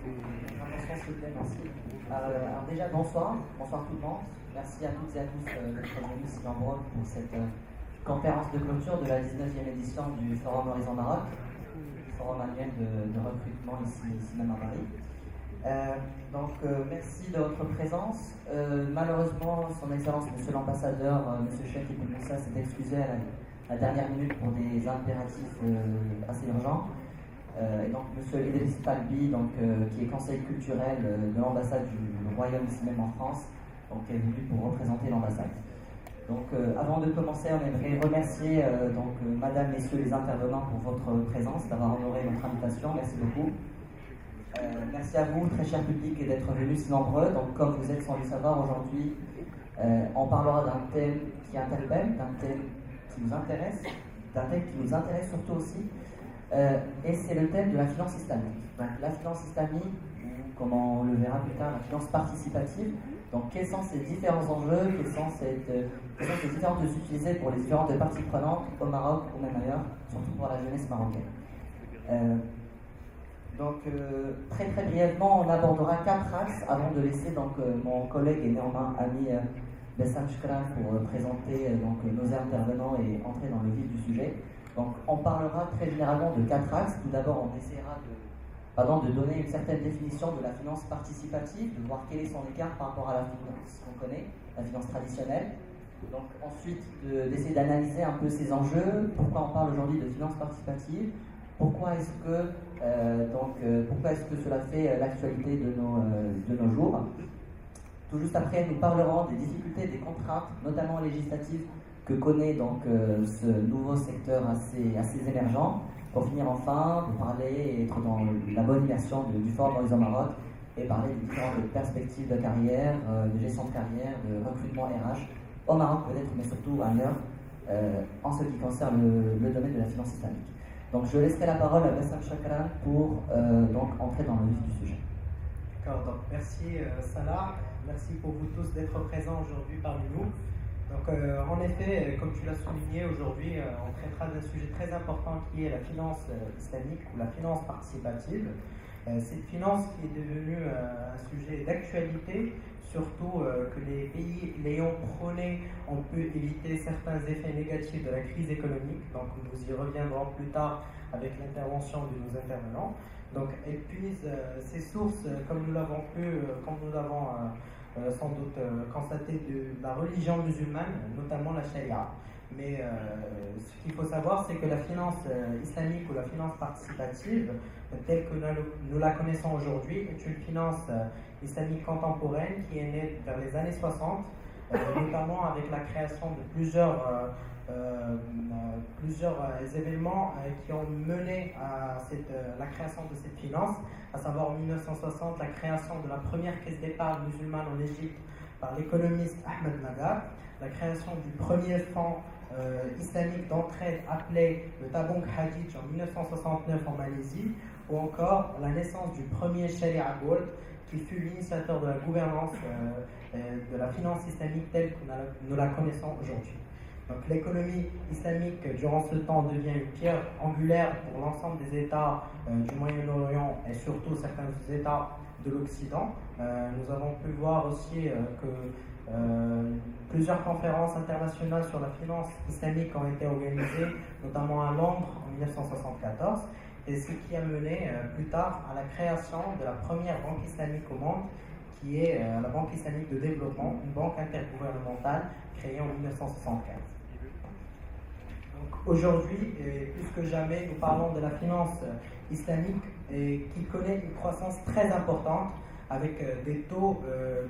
S'il vous plaît, merci. Alors déjà, bonsoir tout le monde. Merci à toutes et à tous d'être venus ici nombreux pour cette conférence de clôture de la 19e édition du Forum Horizon Maroc, forum annuel de recrutement ici même à Paris. Merci de votre présence. Malheureusement, Son Excellence, Monsieur l'Ambassadeur, Monsieur Cheikh Ibn Moussa s'est excusé à la dernière minute pour des impératifs assez urgents. Et donc M. Idriss Talbi, qui est conseiller culturel de l'ambassade du Royaume ici même en France, est venu pour représenter l'ambassade. Avant de commencer, on aimerait remercier Madame, Messieurs les intervenants pour votre présence, d'avoir honoré notre invitation. Merci beaucoup. Merci à vous, très cher public, et d'être venus si nombreux. Donc, comme vous êtes sans le savoir, aujourd'hui, on parlera d'un thème qui interpelle, d'un thème qui nous intéresse, d'un thème qui nous intéresse surtout aussi. Et c'est le thème de la finance islamique. Donc, la finance islamique, ou comme on le verra plus tard, la finance participative. Donc, quels sont ces différents enjeux, quelles sont ces différentes utilités pour les différentes parties prenantes au Maroc ou même ailleurs, surtout pour la jeunesse marocaine. Très brièvement, on abordera 4 axes avant de laisser mon collègue et néanmoins ami Bessam Chkran pour présenter nos intervenants et entrer dans le vif du sujet. Donc, on parlera très généralement de 4 axes. Tout d'abord, on essaiera de donner une certaine définition de la finance participative, de voir quel est son écart par rapport à la finance qu'on connaît, la finance traditionnelle. Donc, ensuite, d'essayer d'analyser un peu ces enjeux, pourquoi on parle aujourd'hui de finance participative, pourquoi est-ce que cela fait l'actualité de nos jours. Tout juste après, nous parlerons des difficultés, des contraintes, notamment législatives, que connaît ce nouveau secteur assez émergent. Pour finir enfin, vous parler et être dans la bonne immersion du Forum Horizon Maroc et parler des différentes perspectives de carrière, de gestion de carrière, de recrutement RH, au Maroc peut-être, mais surtout ailleurs, en ce qui concerne le domaine de la finance islamique. Donc je laisserai la parole à Bessam Chakran pour entrer dans le vif du sujet. D'accord, donc merci Salah, merci pour vous tous d'être présents aujourd'hui parmi nous. Donc en effet, comme tu l'as souligné aujourd'hui, on traitera d'un sujet très important qui est la finance islamique ou la finance participative. Cette finance qui est devenue un sujet d'actualité, surtout que les pays l'ayant prôné ont pu éviter certains effets négatifs de la crise économique. Donc nous y reviendrons plus tard avec l'intervention de nos intervenants. Donc elle puise ses sources, comme nous l'avons sans doute constaté, de la religion musulmane, notamment la charia. Mais ce qu'il faut savoir, c'est que la finance islamique ou la finance participative, telle que nous la connaissons aujourd'hui, est une finance islamique contemporaine qui est née vers les années 60, notamment avec la création de plusieurs événements qui ont mené à la création de cette finance, à savoir en 1960 la création de la première caisse d'épargne musulmane en Égypte par l'économiste Ahmed Nagar, la création du premier fonds islamique d'entraide appelé le Tabung Hadith en 1969 en Malaisie, ou encore la naissance du premier Sharia Gold qui fut l'initiateur de la gouvernance de la finance islamique telle que nous la connaissons aujourd'hui. Donc l'économie islamique durant ce temps devient une pierre angulaire pour l'ensemble des États du Moyen-Orient et surtout certains États de l'Occident. Nous avons pu voir aussi que plusieurs conférences internationales sur la finance islamique ont été organisées, notamment à Londres en 1974, et ce qui a mené plus tard à la création de la première banque islamique au monde, qui est la Banque islamique de développement, une banque intergouvernementale créée en 1975. Aujourd'hui, plus que jamais, nous parlons de la finance islamique qui connaît une croissance très importante avec des taux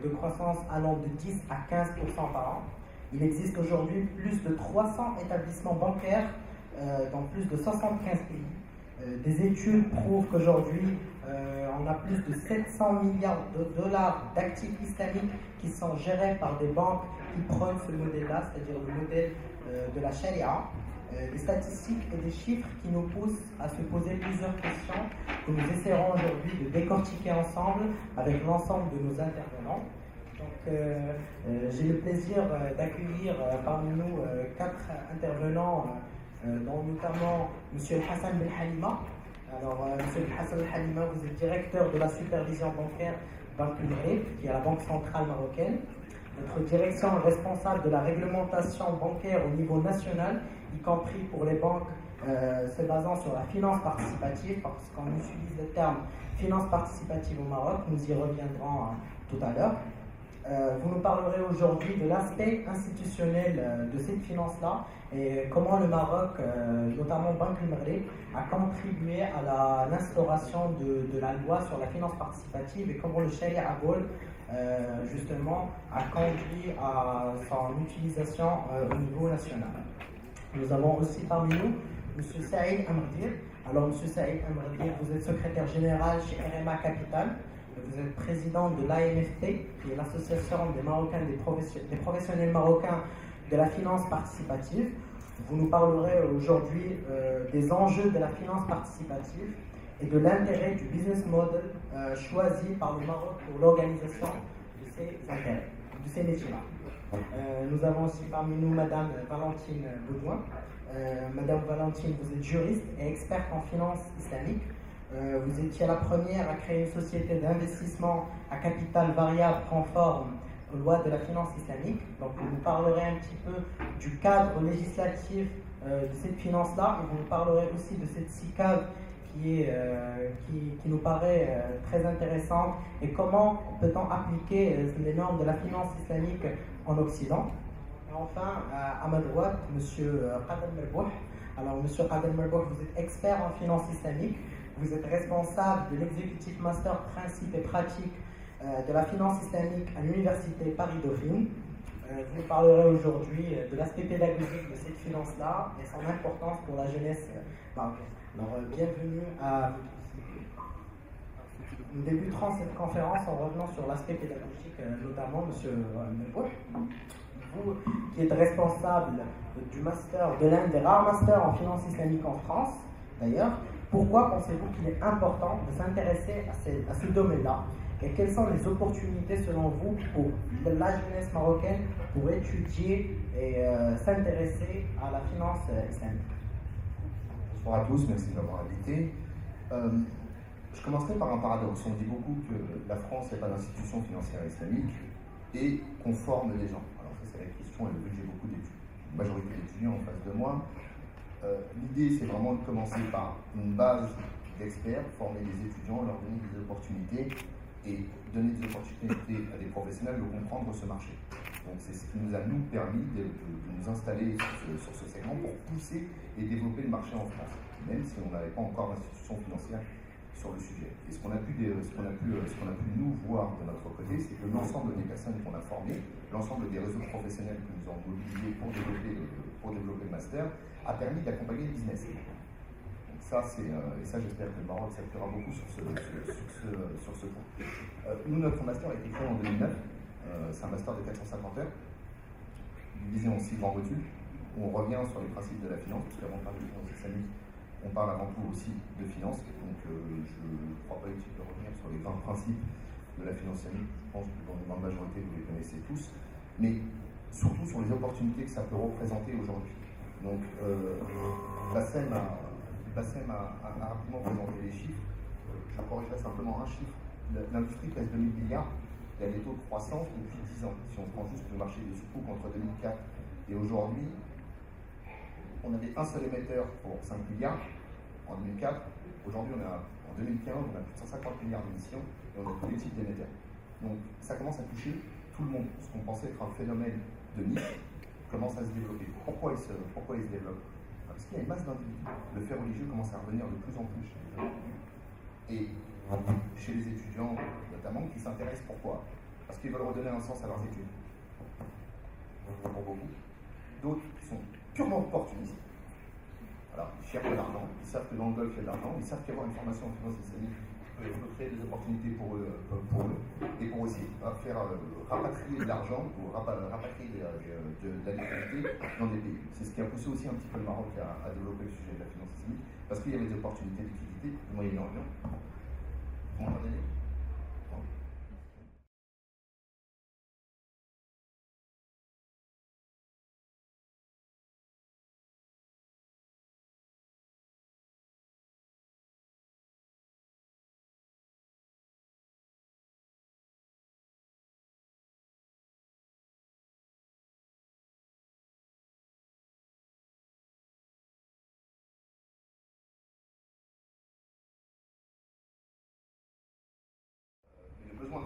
de croissance allant de 10 à 15% par an. Il existe aujourd'hui plus de 300 établissements bancaires dans plus de 75 pays. Des études prouvent qu'aujourd'hui, on a plus de 700 milliards de dollars d'actifs islamiques qui sont gérés par des banques qui prennent ce modèle-là, c'est-à-dire le modèle de la charia. Des statistiques et des chiffres qui nous poussent à se poser plusieurs questions que nous essaierons aujourd'hui de décortiquer ensemble avec l'ensemble de nos intervenants. Donc, j'ai le plaisir d'accueillir parmi nous 4 intervenants, dont notamment M. Hassan Ben Halima, Alors, Monsieur Hassan Al-Halima, vous êtes directeur de la supervision bancaire Banque Maghreb, qui est la banque centrale marocaine. Notre direction est responsable de la réglementation bancaire au niveau national, y compris pour les banques se basant sur la finance participative, parce qu'on utilise le terme finance participative au Maroc, nous y reviendrons tout à l'heure. Vous nous parlerez aujourd'hui de l'aspect institutionnel de cette finance-là et comment le Maroc, notamment Banque Maghreb, a contribué à l'instauration de la loi sur la finance participative et comment le Sharia Abol justement a conduit à son utilisation au niveau national. Nous avons aussi parmi nous M. Saïd Amrdir. Alors M. Saïd Amrdir, vous êtes secrétaire général chez RMA Capital. Vous êtes président de l'AMFT, qui est l'association des Marocains, des professionnels marocains de la finance participative. Vous nous parlerez aujourd'hui des enjeux de la finance participative et de l'intérêt du business model choisi par le Maroc pour l'organisation de ces intérêts, de ces métiers-là. Nous avons aussi parmi nous Madame Valentine Baudouin. Madame Valentine, vous êtes juriste et experte en finance islamique. Vous étiez la première à créer une société d'investissement à capital variable conforme aux lois de la finance islamique. Donc vous nous parlerez un petit peu du cadre législatif de cette finance-là et vous nous parlerez aussi de cette SICAV qui nous paraît très intéressante et comment peut-on appliquer les normes de la finance islamique en Occident. Et enfin, à ma droite, M. Qadel Merbouh. Alors M. Qadel Merbouh, vous êtes expert en finance islamique. Vous êtes responsable de l'exécutif master principes et pratiques de la finance islamique à l'université Paris-Dauphine. Vous nous parlerez aujourd'hui de l'aspect pédagogique de cette finance-là et son importance pour la jeunesse marocaine. Alors, bienvenue à vous. Nous débuterons cette conférence en revenant sur l'aspect pédagogique, notamment M. Melbouh. Vous qui êtes responsable du master, de l'un des rares masters en finance islamique en France, d'ailleurs. Pourquoi pensez-vous qu'il est important de s'intéresser à ce domaine-là et quelles sont les opportunités selon vous pour la jeunesse marocaine pour étudier et s'intéresser à la finance islamique? Bonsoir à tous, merci de m'avoir invité. Je commencerai par un paradoxe. On dit beaucoup que la France n'est pas d'institution financière islamique et qu'on forme les gens. Alors ça c'est la question et le but, j'ai beaucoup d'études, une majorité d'étudiants en face de moi. L'idée, c'est vraiment de commencer par une base d'experts, former des étudiants, leur donner des opportunités et donner des opportunités à des professionnels de comprendre ce marché. Donc c'est ce qui nous a nous permis de nous installer sur ce segment pour pousser et développer le marché en France, même si on n'avait pas encore d'institution financière sur le sujet. Et ce qu'on a pu nous voir de notre côté, c'est que l'ensemble des personnes qu'on a formées, l'ensemble des réseaux professionnels que nous avons mobilisés pour développer le master, a permis d'accompagner le business. Donc ça, et ça j'espère que le Maroc s'appuiera beaucoup sur ce point. Nous, notre master a été créé en 2009. C'est un master de 450 heures, divisé en 6 grands modules, où on revient sur les principes de la finance, parce qu'avant de parler de finance islamique, on parle avant tout aussi de finance. Donc je ne crois pas utile de revenir sur les grands principes de la finance islamique. Je pense que dans la majorité, vous les connaissez tous. Mais surtout sur les opportunités que ça peut représenter aujourd'hui. Donc, Bassem a rapidement présenté les chiffres. Je corrigerai simplement un chiffre. L'industrie pèse 2000 milliards. Il y a des taux de croissance depuis 10 ans. Si on prend juste le marché des sous entre 2004 et aujourd'hui, on avait un seul émetteur pour 5 milliards en 2004. Aujourd'hui, en 2015, on a plus de 150 milliards d'émissions et on a tous les types d'émetteurs. Donc, ça commence à toucher tout le monde. Ce qu'on pensait être un phénomène de niche commence à se développer. Pourquoi il se développe? Parce qu'il y a une masse d'individus. Le fait religieux commence à revenir de plus en plus chez les gens. Et chez les étudiants, notamment, qui s'intéressent pourquoi? Parce qu'ils veulent redonner un sens à leurs études. Pour beaucoup. D'autres qui sont purement opportunistes. Alors, ils cherchent de l'argent, ils savent que dans le golf il y a de l'argent, ils savent qu'avoir une formation en finance islamique peut créer des opportunités pour eux et pour aussi faire rapatrier de l'argent ou rapatrier de la liquidité dans des pays. C'est ce qui a poussé aussi un petit peu le Maroc à développer le sujet de la finance islamique, parce qu'il y avait des opportunités de liquidité du Moyen-Orient. On va donner.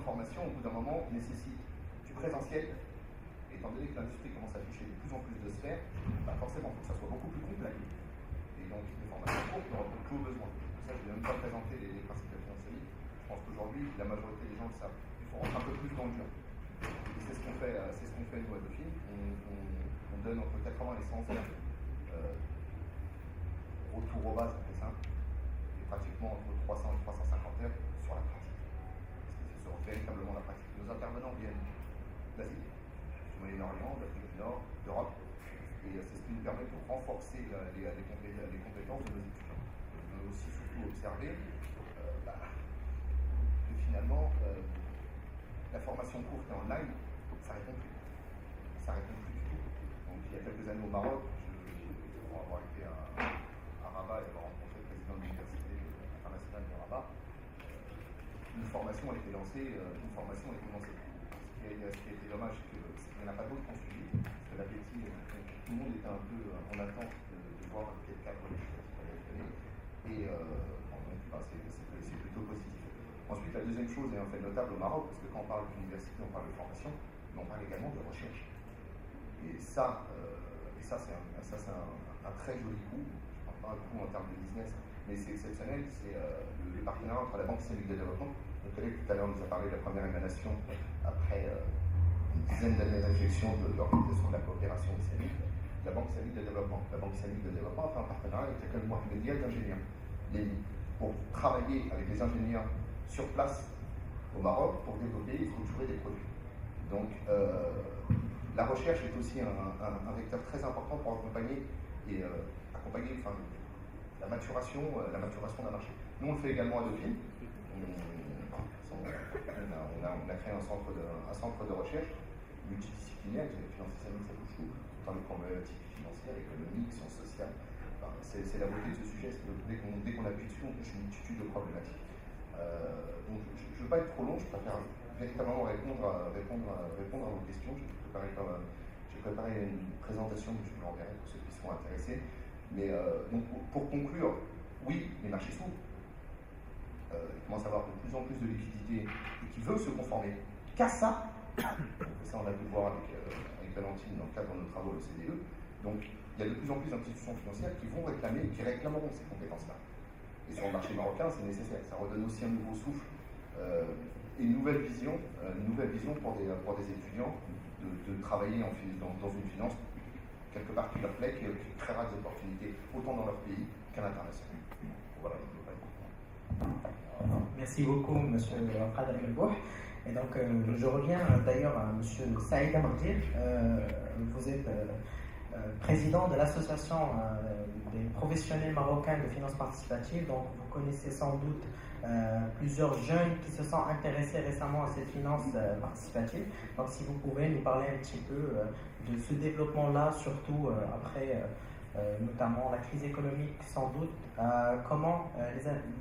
formation, au bout d'un moment, nécessite du présentiel. Et étant donné que l'industrie commence à toucher de plus en plus de sphères, bah forcément, il faut que ça soit beaucoup plus complet. Et donc, les formations courtes ne répondent plus aux besoins. Pour ça, je ne vais même pas présenter les principes de finance économique. Je pense qu'aujourd'hui, la majorité des gens le savent. Il faut rentrer un peu plus dans le dur. Et c'est ce qu'on fait, nous à Dauphine. On donne entre 80 et 100 heures retour aux bases, c'est simple, et pratiquement entre 300 et 350 heures sur la pratique. Parce que c'est sur véritablement la pratique. Nos intervenants viennent d'Asie, du Moyen-Orient, d'Afrique du Nord, d'Europe, et c'est ce qui nous permet de renforcer les compétences de nos étudiants. On a aussi surtout observé que finalement, la formation courte et online, ça répond plus. Ça répond plus du tout. Donc il y a quelques années au Maroc, pour avoir été à Rabat et avoir rencontré le président de l'université internationale de Rabat, une formation a été lancée. Ce qui a été dommage, c'est qu'il n'y en a pas d'autres qui ont suivi, parce que l'appétit, tout le monde était un peu en attente de voir quel cadre législatif allait être donné. Et c'est plutôt positif. Ensuite, la deuxième chose est en fait notable au Maroc, parce que quand on parle d'université, on parle de formation, mais on parle également de recherche. Et ça c'est un très joli coup. Je ne parle pas un coup en termes de business, mais c'est exceptionnel. C'est le partenariat entre la Banque islamique de développement. Notre collègue tout à l'heure nous a parlé de la première émanation après une dizaine d'années d'injection de l'organisation de la coopération islamique. La Banque islamique de développement. La Banque islamique de développement a fait un partenariat avec l'école Mohammedia d'ingénieurs, pour travailler avec les ingénieurs sur place au Maroc pour développer et structurer des produits. Donc, la recherche est aussi un vecteur très important pour accompagner la maturation d'un marché. Nous, on le fait également à Dauphine. On a créé un centre de recherche multidisciplinaire, qui est la finance islamique, ça touche tout, dans les problématiques financières, économiques, sciences sociales. Enfin, c'est la beauté de ce sujet, c'est que dès qu'on appuie dessus, on touche une multitude de problématiques. Donc, je ne veux pas être trop long, je préfère véritablement répondre à vos questions. J'ai préparé une présentation que je vous l'enverrai pour ceux qui sont intéressés. Mais donc pour conclure, oui, les marchés s'ouvrent. Il commence à avoir de plus en plus de liquidités et qui veut se conformer qu'à ça. Ça, on a pu le voir avec Valentine dans le cadre de nos travaux au CDE. Donc, il y a de plus en plus d'institutions financières qui réclameront ces compétences-là. Et sur le marché marocain, c'est nécessaire. Ça redonne aussi un nouveau souffle et une nouvelle vision pour des étudiants de travailler dans une finance quelque part qui leur plaît, qui créera des opportunités autant dans leur pays qu'à l'international. Voilà. Merci beaucoup, M. Fred Abdelbouh. Et donc, je reviens d'ailleurs à M. Saïd Amardir. Vous êtes président de l'association des professionnels marocains de finances participatives. Donc, vous connaissez sans doute plusieurs jeunes qui se sont intéressés récemment à cette finance participative. Donc, si vous pouvez nous parler un petit peu de ce développement-là, surtout après notamment la crise économique sans doute, comment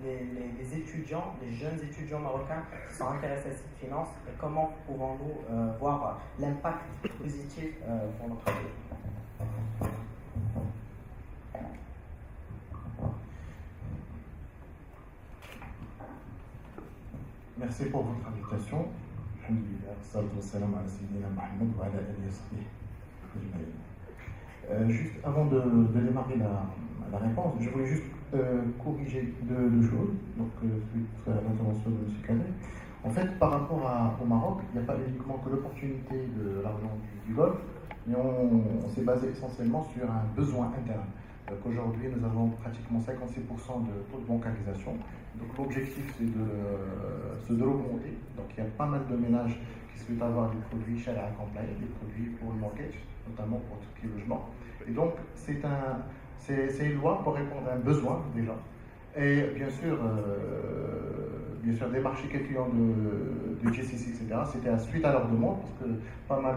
les étudiants, les jeunes étudiants marocains qui sont intéressés à cette finance, et comment pouvons-nous voir l'impact positif pour notre pays. Merci pour votre invitation. Juste avant de démarrer la réponse, je voulais juste corriger deux choses, donc suite à l'intervention de M. Cadet. En fait, par rapport au Maroc, il n'y a pas uniquement que l'opportunité de l'argent du Golfe, mais on s'est basé essentiellement sur un besoin interne. Aujourd'hui, nous avons pratiquement 56% de taux de bancarisation. Donc l'objectif, c'est de l'augmenter. Donc il y a pas mal de ménages qui souhaitent avoir des produits Sharia compliant, des produits pour le mortgage, notamment pour tout ce qui est logement. Et donc c'est une loi pour répondre à un besoin déjà. Et bien sûr des marchés clients de GCC, etc., c'était suite à leur demande, parce que pas mal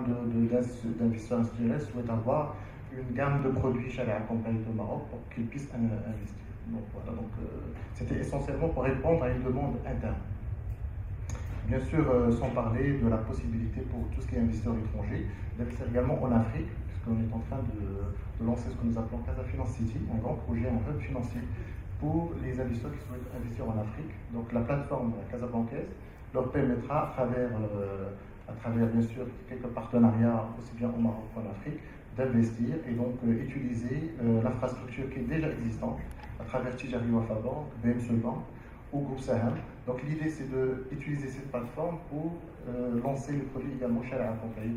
d'investisseurs institutionnels souhaitent avoir une gamme de produits Sharia compliant au Maroc pour qu'ils puissent investir. Donc voilà, c'était essentiellement pour répondre à une demande interne. Bien sûr, sans parler de la possibilité pour tout ce qui est investisseurs étrangers d'investir également en Afrique, puisqu'on est en train de lancer ce que nous appelons Casa Finance City, un grand projet, un hub financier pour les investisseurs qui souhaitent investir en Afrique. Donc la plateforme Casablancaise leur permettra, à travers bien sûr quelques partenariats aussi bien au Maroc qu'en Afrique, d'investir et donc utiliser l'infrastructure qui est déjà existante à travers Tijari Wafa Bank, BMC Bank ou Groupe Sahel. Donc l'idée c'est d'utiliser cette plateforme pour lancer le produit également Sharia accompagné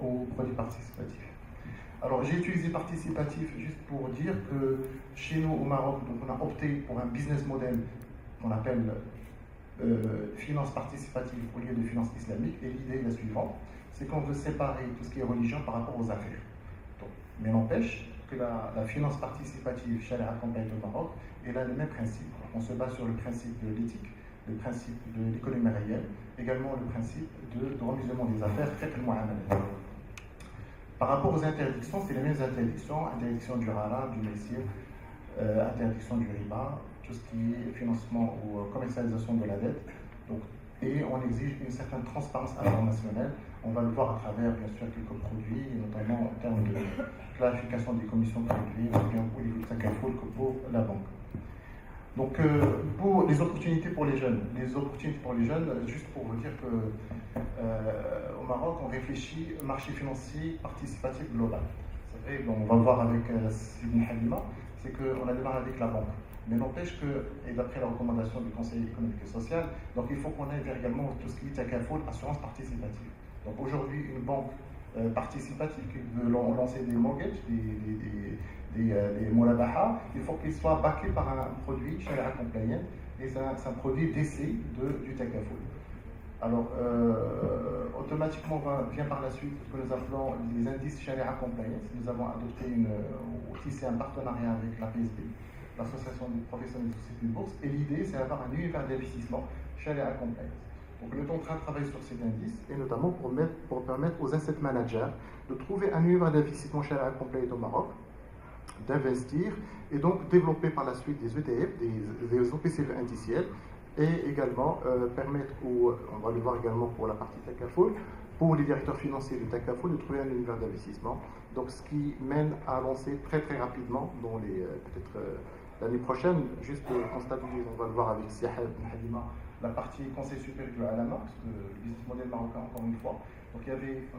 au produit participatif. Alors j'ai utilisé participatif juste pour dire que chez nous au Maroc, donc, on a opté pour un business model qu'on appelle finance participative au lieu de finance islamique, et l'idée est la suivante, c'est qu'on veut séparer tout ce qui est religion par rapport aux affaires. Donc, mais n'empêche que la finance participative Sharia accompagnée au Maroc, elle a le même principe. On se base sur le principe de l'éthique, le principe de l'économie réelle, également le principe de remisement des affaires, par rapport aux interdictions, c'est les mêmes interdictions, interdiction du haram, du messire, interdiction du riba, tout ce qui est financement ou commercialisation de la dette. Donc, et on exige une certaine transparence informationnelle. On va le voir à travers, bien sûr, quelques produits, notamment en termes de clarification des commissions prélevées, ou bien au niveau de Takaful que pour la banque. Donc, pour les opportunités pour les jeunes, juste pour vous dire qu'au Maroc, on réfléchit au marché financier participatif global. C'est vrai, on va le voir avec Sidi Halima, c'est qu'on a démarré avec la banque. Mais n'empêche que, et d'après la recommandation du Conseil économique et social, donc il faut qu'on aille vers également tout ce qui est Takaful, assurance participative. Donc aujourd'hui, une banque participative qui veut lancer des mortgages, des molabaha, il faut qu'il soit backé par un produit Sharia compliant, et c'est un produit d'essai du Takaful. Alors, automatiquement vient par la suite ce que nous appelons les indices Sharia compliance. Nous avons adopté tissé un partenariat avec la PSB, l'Association des professionnels de société de bourse, et l'idée c'est d'avoir un univers d'investissement Sharia compliance. Donc nous sommes en train de travailler sur cet indice, et notamment pour permettre aux asset managers de trouver un univers d'investissement Sharia compliance au Maroc, d'investir, et donc développer par la suite des ETF, des OPCV indiciels, et également permettre, on va le voir également pour la partie Takaful, pour les directeurs financiers de Takaful de trouver un univers d'investissement. Donc ce qui mène à lancer très très rapidement, dans peut-être l'année prochaine, juste qu'on stabilise, on va le voir avec Siahab Halima, la partie Conseil supérieur du Alama, parce que le business model marocain encore une fois. Donc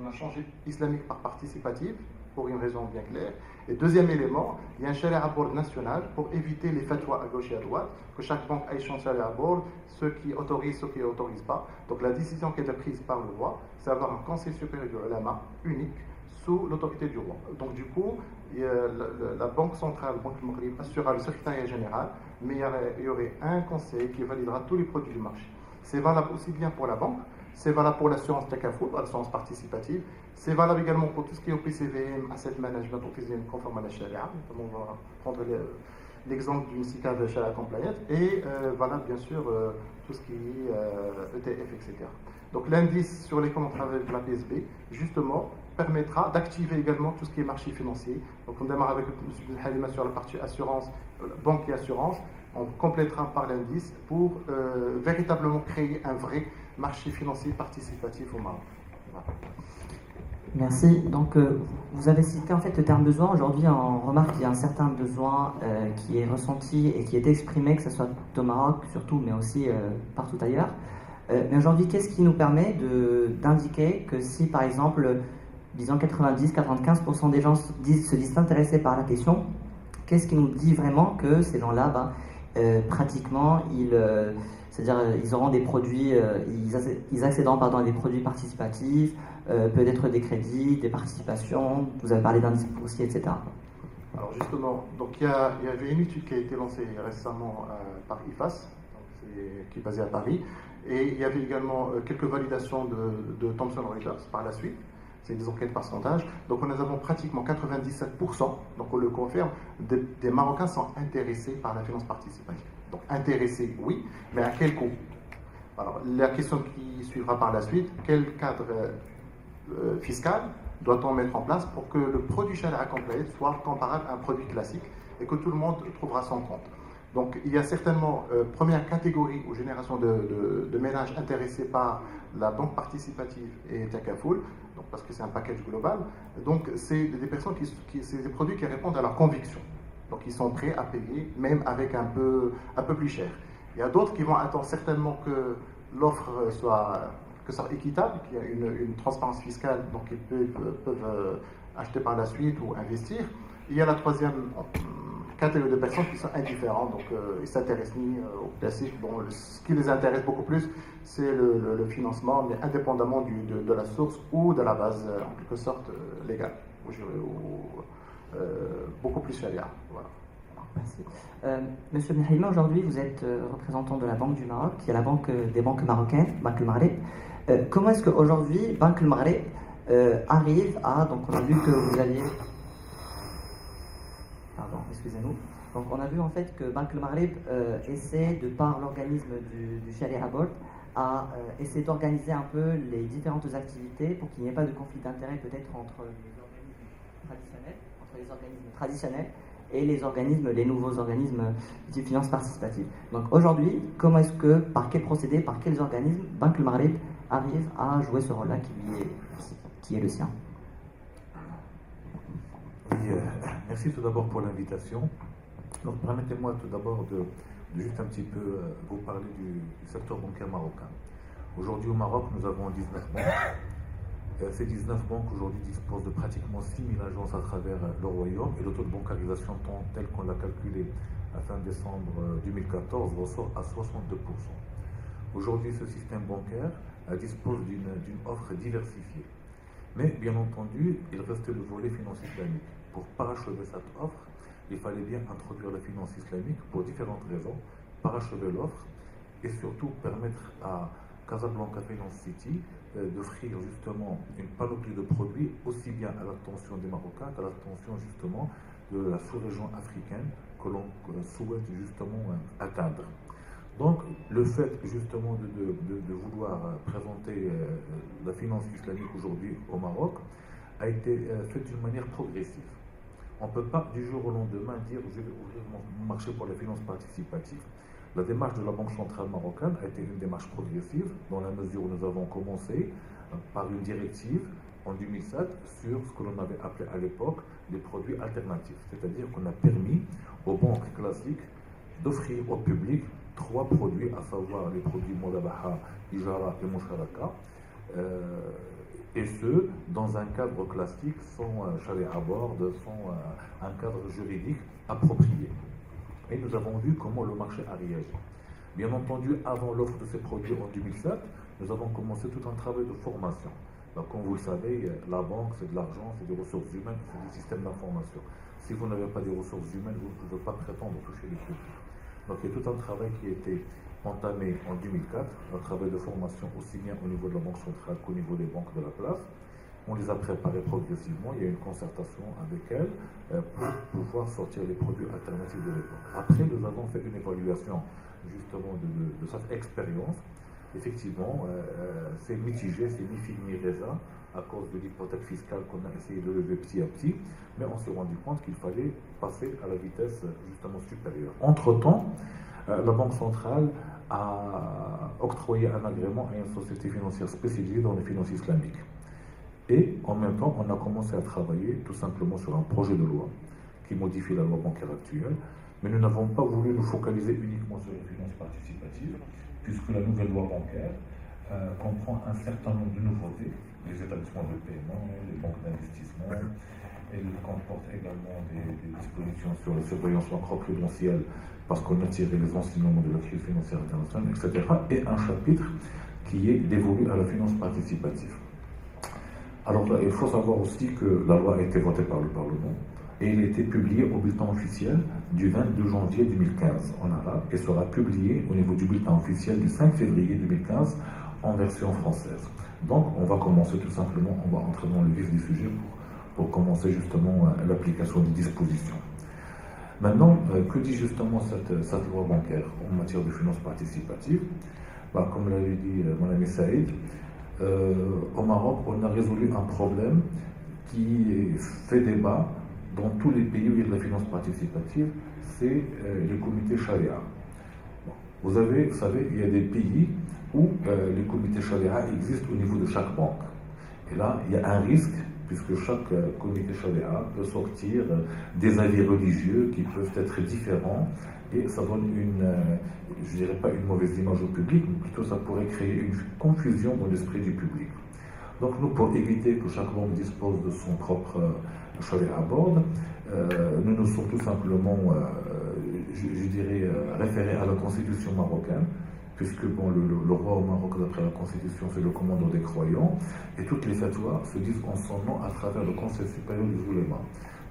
on a changé islamique par participative, pour une raison bien claire. Et deuxième élément, il y a un Sharia board national pour éviter les fatwas à gauche et à droite, que chaque banque ait son Sharia board, ceux qui autorisent, ceux qui n'autorisent pas. Donc la décision qui est prise par le roi, c'est d'avoir un conseil supérieur du ulama unique sous l'autorité du roi. Donc du coup, la Banque centrale, la Banque du Maghreb, assurera le secrétariat général, mais il y aurait un conseil qui validera tous les produits du marché. C'est valable aussi bien pour la banque, c'est valable pour l'assurance Takaful, l'assurance participative, c'est valable également pour tout ce qui est au PCVM, Asset Management, au PCVM conforme à la Sharia. On va prendre l'exemple d'une SICAV Sharia compliant, et valable bien sûr tout ce qui est ETF, etc. Donc l'indice sur lequel on travaille avec la PSB, justement, permettra d'activer également tout ce qui est marché financier. Donc on démarre avec M. Halima sur la partie assurance, banque et assurance. On complétera par l'indice pour véritablement créer un vrai marché financier participatif au Maroc. Voilà. Merci. Donc, vous avez cité en fait le terme besoin. Aujourd'hui, on remarque qu'il y a un certain besoin qui est ressenti et qui est exprimé, que ce soit au Maroc surtout, mais aussi partout ailleurs. Mais aujourd'hui, qu'est-ce qui nous permet d'indiquer que si, par exemple, disons 90-95% des gens se disent intéressés par la question, qu'est-ce qui nous dit vraiment que ces gens-là, pratiquement, ils auront des produits, ils accéderont à des produits participatifs, peut-être des crédits, des participations, vous avez parlé d'indices boursiers, etc. Alors justement, donc il y avait une étude qui a été lancée récemment par IFAS, qui est basée à Paris, et il y avait également quelques validations de Thomson Reuters par la suite. C'est des enquêtes par sondage. Donc nous avons pratiquement 97%, donc on le confirme, des Marocains sont intéressés par la finance participative. Donc intéressés, oui, mais à quel coût? Alors la question qui suivra par la suite, quel cadre fiscal doit-on mettre en place pour que le produit Sharia compliant soit comparable à un produit classique et que tout le monde trouvera son compte? Donc il y a certainement première catégorie ou génération de ménages intéressés par la banque participative et Takaful, donc parce que c'est un package global. Donc c'est des personnes c'est des produits qui répondent à leur conviction. Donc ils sont prêts à payer, même avec un peu plus cher. Il y a d'autres qui vont attendre certainement que l'offre soit équitable, qu'il y ait une transparence fiscale, donc ils peuvent acheter par la suite ou investir. Il y a la troisième catégorie de personnes qui sont indifférentes, donc ils ne s'intéressent ni au classique. Bon, ce qui les intéresse beaucoup plus, c'est le financement, mais indépendamment de la source ou de la base, en quelque sorte, légale, beaucoup plus charia. Voilà. Merci. Monsieur Benhaïma, aujourd'hui vous êtes représentant de la Banque du Maroc, qui est la banque des banques marocaines, Banque al-Maghreb. Comment est-ce qu'aujourd'hui, Banque al-Maghreb arrive à... Donc on a vu que vous aviez... Pardon, excusez-nous. Donc on a vu en fait que Banque al-Maghreb essaie, de par l'organisme du Sharia Board, à essayer d'organiser un peu les différentes activités pour qu'il n'y ait pas de conflit d'intérêts peut-être entre les organismes traditionnels et les nouveaux organismes de finance participative. Donc aujourd'hui, comment est-ce que, par quel procédé, par quels organismes, Banque al-Maghreb arrive à jouer ce rôle-là qui est le sien? Oui, merci tout d'abord pour l'invitation. Donc permettez-moi tout d'abord de juste un petit peu vous parler du secteur bancaire marocain. Aujourd'hui au Maroc, nous avons 19 banques. Ces 19 banques aujourd'hui disposent de pratiquement 6 000 agences à travers le royaume et le taux de bancarisation tel qu'on l'a calculé à fin décembre 2014 ressort à 62%. Aujourd'hui, ce système bancaire dispose d'une offre diversifiée. Mais bien entendu, il restait le volet finance islamique. Pour parachever cette offre, il fallait bien introduire la finance islamique pour différentes raisons, parachever l'offre et surtout permettre à Casablanca Finance City d'offrir justement une panoplie de produits aussi bien à l'attention des Marocains qu'à l'attention justement de la sous-région africaine que l'on souhaite justement atteindre. Donc le fait justement de vouloir présenter la finance islamique aujourd'hui au Maroc a été fait d'une manière progressive. On ne peut pas du jour au lendemain dire je vais ouvrir mon marché pour la finance participative. La démarche de la Banque centrale marocaine a été une démarche progressive, dans la mesure où nous avons commencé par une directive en 2007 sur ce que l'on avait appelé à l'époque les produits alternatifs. C'est-à-dire qu'on a permis aux banques classiques d'offrir au public 3 produits, à savoir les produits Modabaha, Ijara et Musharaka, et ce, dans un cadre classique, sans chalet à bord, sans un cadre juridique approprié. Et nous avons vu comment le marché a réagi. Bien entendu, avant l'offre de ces produits en 2007, nous avons commencé tout un travail de formation. Donc, comme vous le savez, la banque, c'est de l'argent, c'est des ressources humaines, c'est des systèmes d'information. Si vous n'avez pas des ressources humaines, vous ne pouvez pas prétendre toucher les produits. Donc, il y a tout un travail qui a été entamé en 2004, un travail de formation aussi bien au niveau de la Banque centrale qu'au niveau des banques de la place. On les a préparés progressivement, il y a eu une concertation avec elles pour pouvoir sortir les produits alternatifs de l'époque. Après, nous avons fait une évaluation justement de cette expérience. Effectivement, c'est mitigé, c'est ni figue ni raisin à cause de l'hypothèque fiscale qu'on a essayé de lever petit à petit, mais on s'est rendu compte qu'il fallait passer à la vitesse justement supérieure. Entre-temps, la Banque centrale a octroyé un agrément à une société financière spécialisée dans les finances islamiques. Et en même temps, on a commencé à travailler tout simplement sur un projet de loi qui modifie la loi bancaire actuelle, mais nous n'avons pas voulu nous focaliser uniquement sur les finances participatives, puisque la nouvelle loi bancaire comprend un certain nombre de nouveautés, les établissements de paiement, les banques d'investissement, elle comporte également des dispositions sur la surveillance macro-prudentielle, parce qu'on a tiré les enseignements de la crise financière internationale, etc., et un chapitre qui est dévolu à la finance participative. Alors il faut savoir aussi que la loi a été votée par le Parlement et elle a été publiée au bulletin officiel du 22 janvier 2015 en arabe et sera publiée au niveau du bulletin officiel du 5 février 2015 en version française. Donc on va commencer tout simplement, on va entrer dans le vif du sujet pour commencer justement l'application des dispositions. Maintenant, que dit justement cette loi bancaire en matière de finances participatives? Comme l'avait dit mon ami Saïd, au Maroc, on a résolu un problème qui fait débat dans tous les pays où il y a de la finance participative, c'est les comités Sharia. Vous savez, il y a des pays où les comités Sharia existent au niveau de chaque banque. Et là, il y a un risque puisque chaque comité charia peut sortir des avis religieux qui peuvent être différents, et ça donne je dirais pas une mauvaise image au public, mais plutôt ça pourrait créer une confusion dans l'esprit du public. Donc nous, pour éviter que chaque banque dispose de son propre charia board, nous nous sommes tout simplement, je dirais, référés à la constitution marocaine, puisque bon, le roi au Maroc, d'après la constitution, c'est le commandant des croyants, et toutes les fatwas se disent en son nom à travers le Conseil supérieur des oulémas.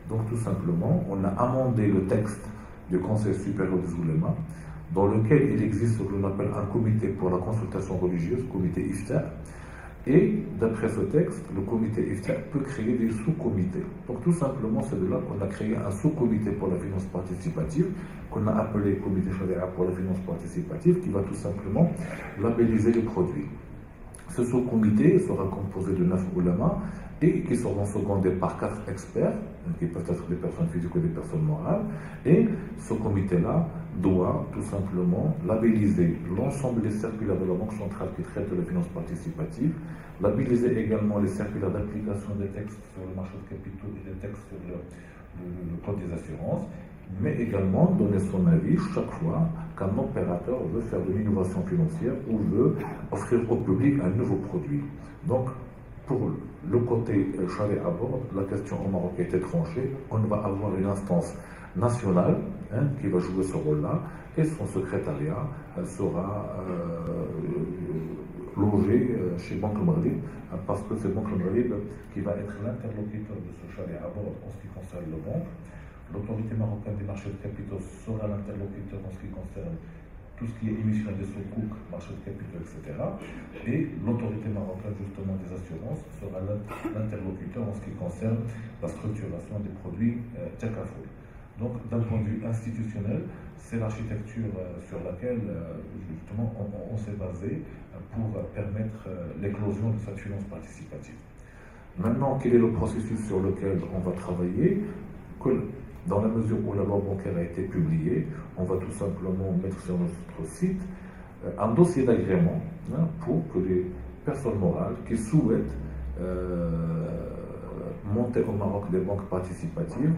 Donc tout simplement, on a amendé le texte du Conseil supérieur des oulémas, dans lequel il existe ce que l'on appelle un comité pour la consultation religieuse, comité Iftar. Et d'après ce texte, le comité Iftar peut créer des sous-comités. Donc tout simplement, c'est de là qu'on a créé un sous-comité pour la finance participative, qu'on a appelé comité charia pour la finance participative, qui va tout simplement labelliser les produits. Ce sous-comité sera composé de 9 oulémas et qui seront secondés par 4 experts, qui peuvent être des personnes physiques ou des personnes morales. Et ce comité-là doit tout simplement labelliser l'ensemble des circulaires de la Banque centrale qui traitent de la finance participative, labelliser également les circulaires d'application des textes sur le marché de capitaux et des textes sur le code des assurances, mais également donner son avis chaque fois qu'un opérateur veut faire de l'innovation financière ou veut offrir au public un nouveau produit. Donc, pour le côté charia à bord, la question au Maroc a été tranchée. On va avoir une instance nationale qui va jouer ce rôle-là, et son secrétariat sera logé chez Banque Maghrib, parce que c'est Banque Maghrib qui va être l'interlocuteur de ce charia à bord en ce qui concerne le banque. L'autorité marocaine des marchés de capitaux sera l'interlocuteur en ce qui concerne tout ce qui est émission des sous-coûts, marché de capitaux, etc. Et l'autorité marocaine justement des assurances sera l'interlocuteur en ce qui concerne la structuration des produits Takafoul. Donc d'un point de vue institutionnel, c'est l'architecture sur laquelle justement on s'est basé pour permettre l'éclosion de cette finance participative. Maintenant, quel est le processus sur lequel on va travailler? Dans la mesure où la loi bancaire a été publiée, on va tout simplement mettre sur notre site un dossier d'agrément pour que les personnes morales qui souhaitent monter au Maroc des banques participatives,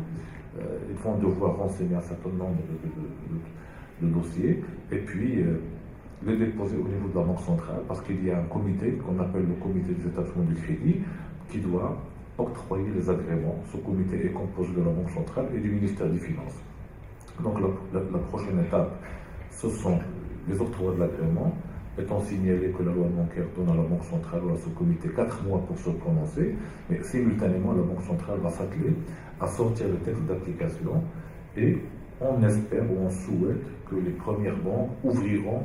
ils vont devoir renseigner un certain nombre de dossiers et puis les déposer au niveau de la Banque centrale, parce qu'il y a un comité qu'on appelle le comité des établissements du crédit qui doit octroyer les agréments. Ce comité est composé de la Banque centrale et du ministère des Finances. Donc la prochaine étape, ce sont les octrois de l'agrément, étant signalé que la loi bancaire donne à la Banque centrale ou à ce comité 4 mois pour se prononcer, mais simultanément la Banque centrale va s'atteler à sortir le texte d'application, et on espère ou on souhaite que les premières banques ouvriront,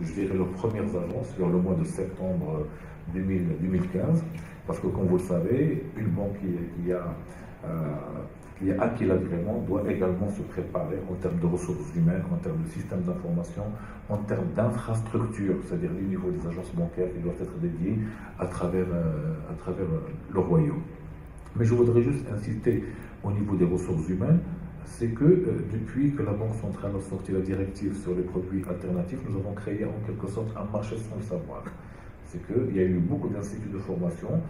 je dirais, leurs premières agences vers le mois de septembre 2015. Parce que, comme vous le savez, une banque qui a acquis l'agrément doit également se préparer en termes de ressources humaines, en termes de système d'information, en termes d'infrastructure, c'est-à-dire les niveaux des agences bancaires qui doivent être dédiés à travers le royaume. Mais je voudrais juste insister au niveau des ressources humaines, c'est que depuis que la Banque centrale a sorti la directive sur les produits alternatifs, nous avons créé en quelque sorte un marché sans le savoir. C'est qu'il y a eu beaucoup d'instituts de formation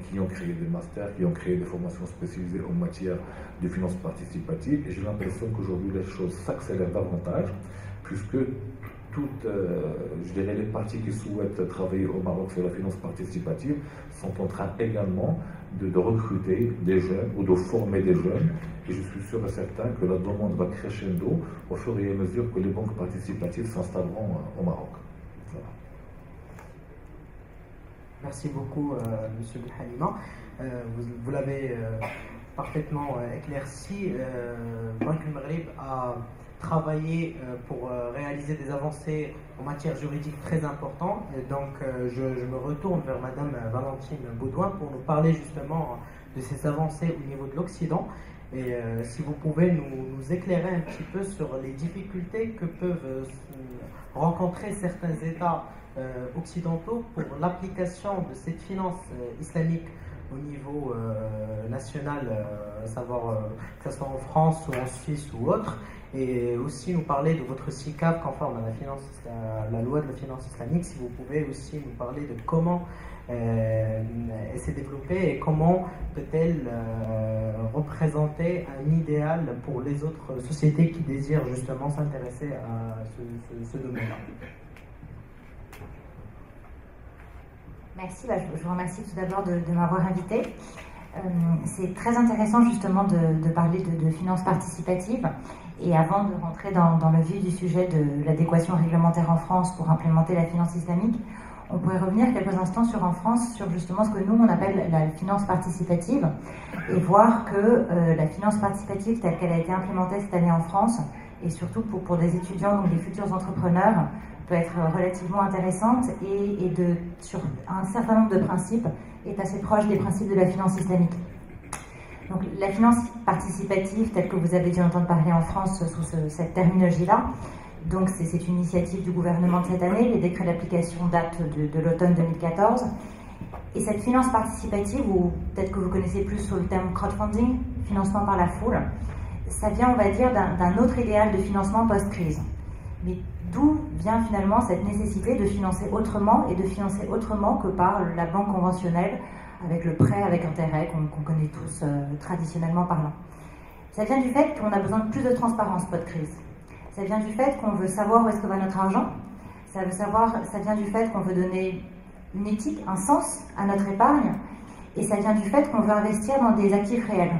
qui ont créé des masters, qui ont créé des formations spécialisées en matière de finances participatives, et j'ai l'impression qu'aujourd'hui les choses s'accélèrent davantage, puisque toutes, je dirais, les parties qui souhaitent travailler au Maroc sur la finance participative sont en train également de recruter des jeunes ou de former des jeunes, et je suis sûr et certain que la demande va crescendo au fur et à mesure que les banques participatives s'installeront au Maroc. Voilà. Merci beaucoup, Monsieur Bouhalima. Vous l'avez parfaitement éclairci. Banque Maghrib a travaillé pour réaliser des avancées en matière juridique très importantes. Et donc, je me retourne vers Madame Valentine Baudouin pour nous parler justement de ces avancées au niveau de l'Occident. Et si vous pouvez nous éclairer un petit peu sur les difficultés que peuvent rencontrer certains États occidentaux pour l'application de cette finance islamique au niveau national, à savoir que ce soit en France ou en Suisse ou autre, et aussi nous parler de votre SICAV conforme à la loi de la finance islamique, si vous pouvez aussi nous parler de comment elle s'est développée et comment peut-elle représenter un idéal pour les autres sociétés qui désirent justement s'intéresser à ce domaine-là. Merci, je vous remercie tout d'abord de m'avoir invité. C'est très intéressant justement de parler de finances participatives. Et avant de rentrer dans le vif du sujet de l'adéquation réglementaire en France pour implémenter la finance islamique, on pourrait revenir quelques instants en France sur justement ce que nous on appelle la finance participative et voir que la finance participative telle qu'elle a été implémentée cette année en France et surtout pour des étudiants, donc des futurs entrepreneurs, peut être relativement intéressante et sur un certain nombre de principes est assez proche des principes de la finance islamique. Donc la finance participative telle que vous avez dû entendre parler en France sous cette terminologie-là, donc c'est une initiative du gouvernement de cette année, les décrets d'application datent de l'automne 2014. Et cette finance participative, ou peut-être que vous connaissez plus sous le terme crowdfunding, financement par la foule, ça vient, on va dire, d'un autre idéal de financement post-crise. Mais d'où vient finalement cette nécessité de financer autrement et de financer autrement que par la banque conventionnelle avec le prêt avec intérêt qu'on connaît tous traditionnellement parlant. Ça vient du fait qu'on a besoin de plus de transparence post-crise. Ça vient du fait qu'on veut savoir où est-ce que va notre argent. Ça vient du fait qu'on veut donner une éthique, un sens à notre épargne. Et ça vient du fait qu'on veut investir dans des actifs réels.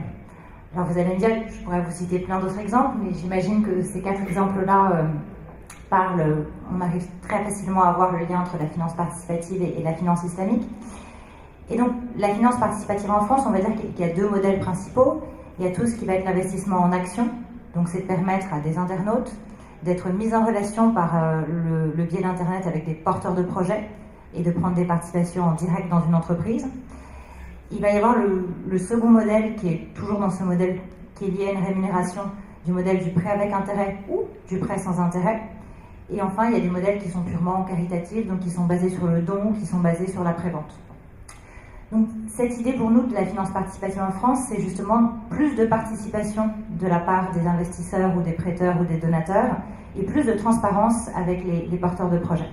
Alors vous allez me dire, je pourrais vous citer plein d'autres exemples, mais j'imagine que ces 4 exemples-là on arrive très facilement à voir le lien entre la finance participative et la finance islamique. Et donc la finance participative en France, on va dire qu'il y a 2 modèles principaux. Il y a tout ce qui va être l'investissement en action. Donc c'est de permettre à des internautes d'être mis en relation par le biais d'Internet avec des porteurs de projets et de prendre des participations en direct dans une entreprise. Il va y avoir le second modèle qui est toujours dans ce modèle qui est lié à une rémunération du modèle du prêt avec intérêt ou du prêt sans intérêt. Et enfin, il y a des modèles qui sont purement caritatifs, donc qui sont basés sur le don, qui sont basés sur la prévente. Donc cette idée pour nous de la finance participative en France, c'est justement plus de participation de la part des investisseurs ou des prêteurs ou des donateurs et plus de transparence avec les porteurs de projets.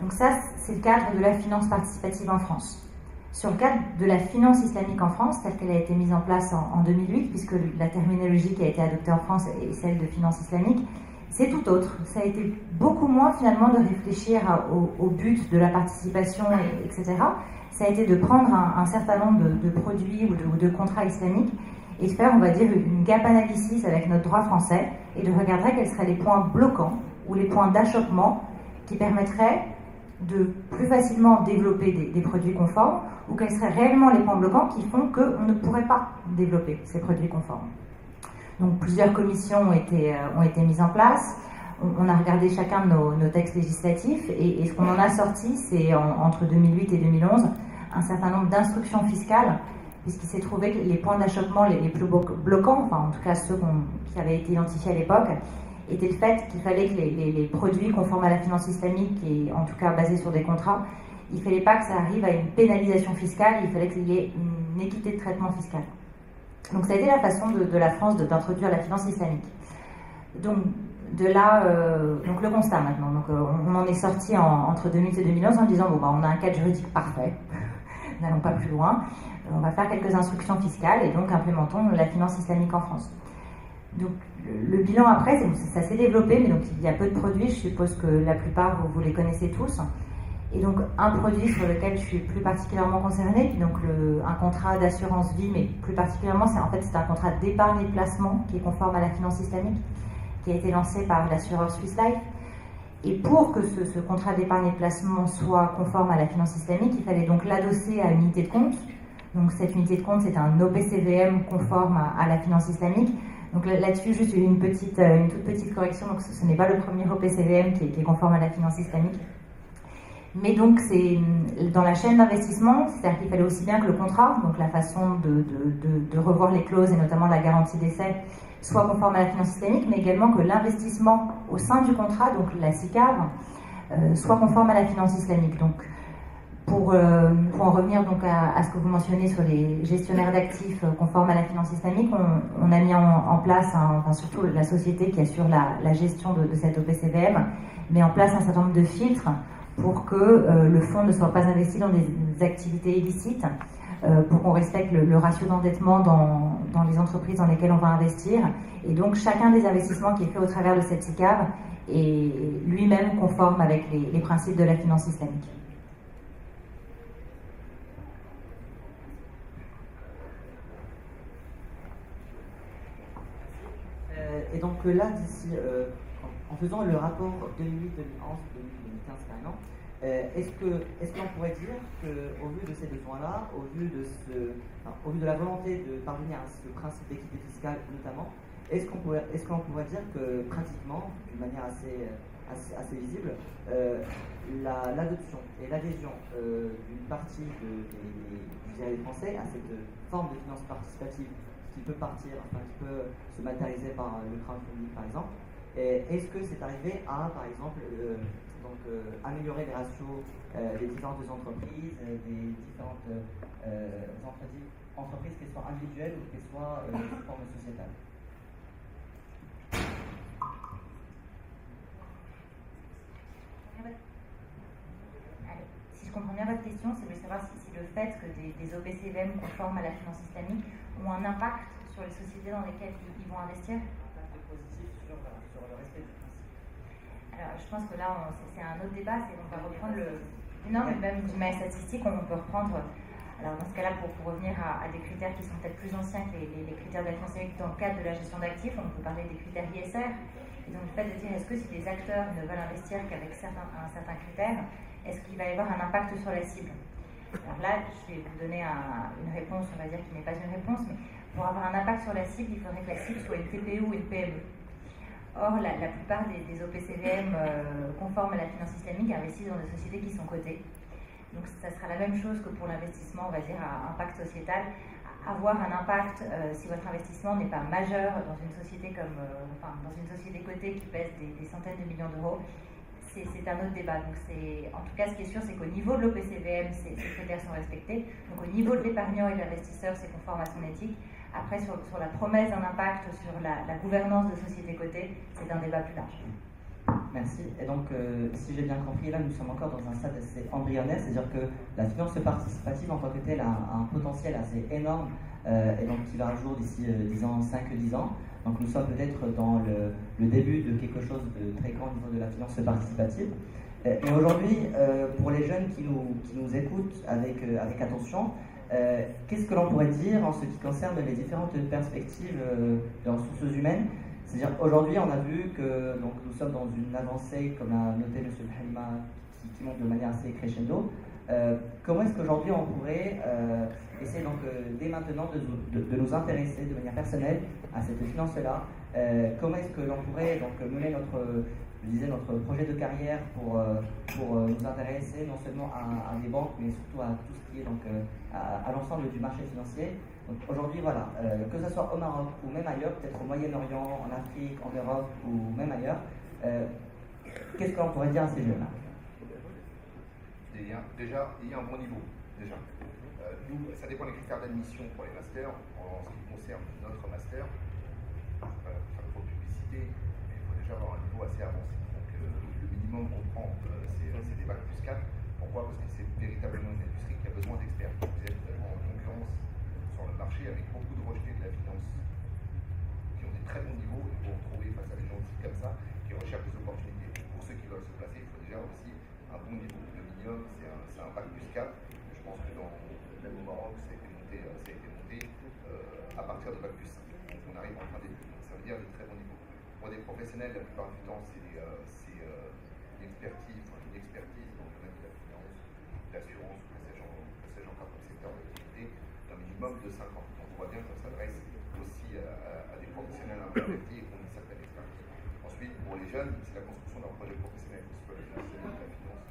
Donc ça, c'est le cadre de la finance participative en France. Sur le cadre de la finance islamique en France, telle qu'elle a été mise en place en 2008, puisque la terminologie qui a été adoptée en France est celle de finance islamique, c'est tout autre. Ça a été beaucoup moins finalement de réfléchir au but de la participation, etc. Ça a été de prendre un certain nombre de produits ou de contrats islamiques et de faire, on va dire, une gap analysis avec notre droit français et de regarder quels seraient les points bloquants ou les points d'achoppement qui permettraient de plus facilement développer des produits conformes ou quels seraient réellement les points bloquants qui font qu'on ne pourrait pas développer ces produits conformes. Donc plusieurs commissions ont été mises en place. On a regardé chacun de nos textes législatifs et ce qu'on en a sorti, c'est entre 2008 et 2011 un certain nombre d'instructions fiscales, puisqu'il s'est trouvé que les points d'achoppement les plus bloquants, enfin en tout cas ceux qui avaient été identifiés à l'époque, était le fait qu'il fallait que les produits conformes à la finance islamique, et en tout cas basés sur des contrats, il ne fallait pas que ça arrive à une pénalisation fiscale, il fallait qu'il y ait une équité de traitement fiscal. Donc ça a été la façon de la France d'introduire la finance islamique. Donc de là, donc le constat maintenant. Donc on en est sorti entre 2008 et 2011 en disant on a un cadre juridique parfait, n'allons pas plus loin, on va faire quelques instructions fiscales et donc implémentons la finance islamique en France. Donc le bilan après, ça s'est développé, mais donc il y a peu de produits, je suppose que la plupart vous les connaissez tous. Et donc un produit sur lequel je suis plus particulièrement concernée, donc un contrat d'assurance vie, mais plus particulièrement c'est un contrat d'épargne et de placement qui est conforme à la finance islamique, qui a été lancé par l'assureur Swiss Life. Et pour que ce contrat d'épargne et de placement soit conforme à la finance islamique, il fallait donc l'adosser à une unité de compte. Donc cette unité de compte, c'est un OPCVM conforme à la finance islamique. Donc là-dessus, juste une toute petite correction, donc ce n'est pas le premier OPCVM qui est conforme à la finance islamique. Mais donc c'est dans la chaîne d'investissement, c'est-à-dire qu'il fallait aussi bien que le contrat, donc la façon de revoir les clauses et notamment la garantie d'essai, soit conforme à la finance islamique, mais également que l'investissement au sein du contrat, donc la SICAV, soit conforme à la finance islamique. Donc Pour en revenir donc à ce que vous mentionnez sur les gestionnaires d'actifs conformes à la finance islamique, on a mis en place, enfin surtout la société qui assure la gestion de cette OPCVM, met en place un certain nombre de filtres pour que le fonds ne soit pas investi dans des activités illicites, pour qu'on respecte le ratio d'endettement dans les entreprises dans lesquelles on va investir. Et donc chacun des investissements qui est fait au travers de cette SICAV est lui-même conforme avec les principes de la finance islamique. Et donc là, d'ici, en faisant le rapport 2008, 2011, 2015 par an, est-ce qu'on pourrait dire qu'au vu de ces besoins-là, au vu de la volonté de parvenir à ce principe d'équité fiscale notamment, est-ce qu'on pourrait dire que pratiquement, d'une manière assez visible, l'adoption et l'adhésion d'une partie des Français à cette forme de finance participative qui peut qui peut se matérialiser par le crowdfunding par exemple, est-ce que c'est arrivé à, par exemple, améliorer les ratios des différentes entreprises, des différentes entreprises, qu'elles soient individuelles ou qu'elles soient sous forme sociétale? Si je comprends bien votre question, c'est de savoir si le fait que des OPCVM conformes à la finance islamique ont un impact sur les sociétés dans lesquelles ils vont investir. Positif sur le respect du principe. Alors, je pense que là, c'est un autre débat, c'est on va reprendre non, mais même d'une manière statistique, on peut reprendre. Alors, dans ce cas-là, pour revenir à des critères qui sont peut-être plus anciens que les critères de la finance islamique dans le cadre de la gestion d'actifs, on peut parler des critères ISR. Et donc, le fait de dire est-ce que si les acteurs ne veulent investir qu'avec un certain critère, est-ce qu'il va y avoir un impact sur la cible? Alors là, je vais vous donner une réponse, on va dire, qui n'est pas une réponse, mais pour avoir un impact sur la cible, il faudrait que la cible soit une TPE ou une PME. Or, la plupart des OPCVM conformes à la finance islamique investissent dans des sociétés qui sont cotées. Donc, ça sera la même chose que pour l'investissement, on va dire, à impact sociétal. Avoir un impact, si votre investissement n'est pas majeur dans une société dans une société cotée qui pèse des centaines de millions d'euros, c'est un autre débat. Donc en tout cas, ce qui est sûr, c'est qu'au niveau de l'OPCVM, ces critères sont respectés. Donc au niveau de l'épargnant et de l'investisseur, c'est conforme à son éthique. Après, sur la promesse d'un impact sur la gouvernance de sociétés cotées, c'est un débat plus large. Merci. Et donc, si j'ai bien compris, là, nous sommes encore dans un stade assez embryonnaire, c'est-à-dire que la finance participative en tant que telle a un potentiel assez énorme, et donc qui va un jour d'ici 10 ans, 5-10 ans. Donc nous sommes peut-être dans le début de quelque chose de très grand au niveau de la finance participative. Et aujourd'hui, pour les jeunes qui nous écoutent avec attention, qu'est-ce que l'on pourrait dire en ce qui concerne les différentes perspectives des ressources humaines? C'est-à-dire aujourd'hui, on a vu que donc, nous sommes dans une avancée, comme l'a noté M. Halima, qui monte de manière assez crescendo. Comment est-ce qu'aujourd'hui on pourrait essayer donc dès maintenant de nous intéresser de manière personnelle à cette finance-là? Comment est-ce que l'on pourrait donc mener notre projet de carrière pour nous intéresser non seulement à des banques, mais surtout à tout ce qui est donc à l'ensemble du marché financier? Donc aujourd'hui, voilà, que ce soit au Maroc ou même ailleurs, peut-être au Moyen-Orient, en Afrique, en Europe ou même ailleurs, qu'est-ce que l'on pourrait dire à ces jeunes-là? Déjà, il y a un bon niveau. Déjà. Nous, ça dépend des critères d'admission pour les masters. En ce qui concerne notre master, je ne vais pas faire trop de publicité, mais il faut déjà avoir un niveau assez avancé. Donc, le minimum qu'on prend, c'est des bacs plus 4. Pourquoi? Parce que c'est véritablement une industrie qui a besoin d'experts. Vous êtes en concurrence sur le marché avec beaucoup de rejetés de la finance qui ont des très bons niveaux et vous vous retrouvez face à des gens comme ça qui recherchent des opportunités. Pour ceux qui veulent se placer, il faut déjà aussi un bon niveau. Le minimum, c'est un bac plus 4. Je pense que même au Maroc, ça a été monté à partir de bac plus 5. Donc on arrive en fin d'études. Donc ça veut dire des très bons niveaux. Pour des professionnels, la plupart du temps, c'est une expertise dans le domaine de la finance, de l'assurance, que sais-je encore comme secteur d'activité, d'un minimum de 5 ans. Donc on voit bien qu'on s'adresse aussi à des professionnels invertis et qui ont une certaine expertise. Ensuite, pour les jeunes, c'est la construction d'un projet professionnel, que ce soit la finance,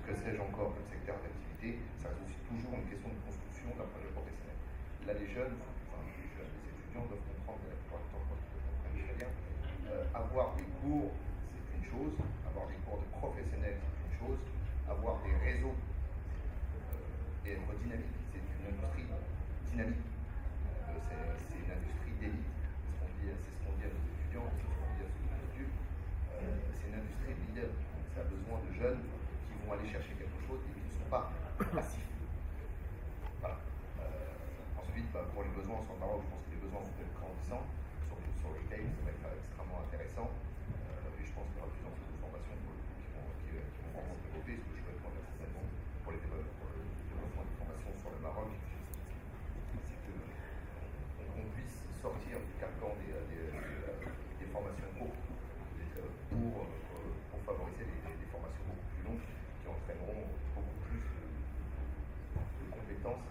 que sais-je encore comme secteur d'activité, ça reste aussi toujours une question de construction d'un projet professionnel. Là, les jeunes, les étudiants doivent comprendre, la plupart du temps, quand ils comprennent très bien, avoir des cours, c'est une chose, avoir des cours de professionnels, c'est une chose, avoir des réseaux, c'est et être dynamique. C'est une industrie dynamique. C'est une industrie d'élite. C'est ce qu'on dit à nos étudiants, c'est ce qu'on dit à ceux qui nous étudient. C'est une industrie de leader. Donc ça a besoin de jeunes qui vont aller chercher quelque chose et qui ne sont pas passifs. Voilà. Ensuite, pour les besoins sur le Maroc, je pense que les besoins vont être grandissants, surtout sur le retail, ça va être extrêmement intéressant. Et je pense qu'il y aura de plus en plus de formations qui vont vraiment se développer. Ce que je souhaite moi personnellement pour le développement des formations sur le Maroc, c'est qu'on puisse sortir du carcan des formations courtes pour favoriser des formations beaucoup plus longues qui entraîneront beaucoup plus de compétences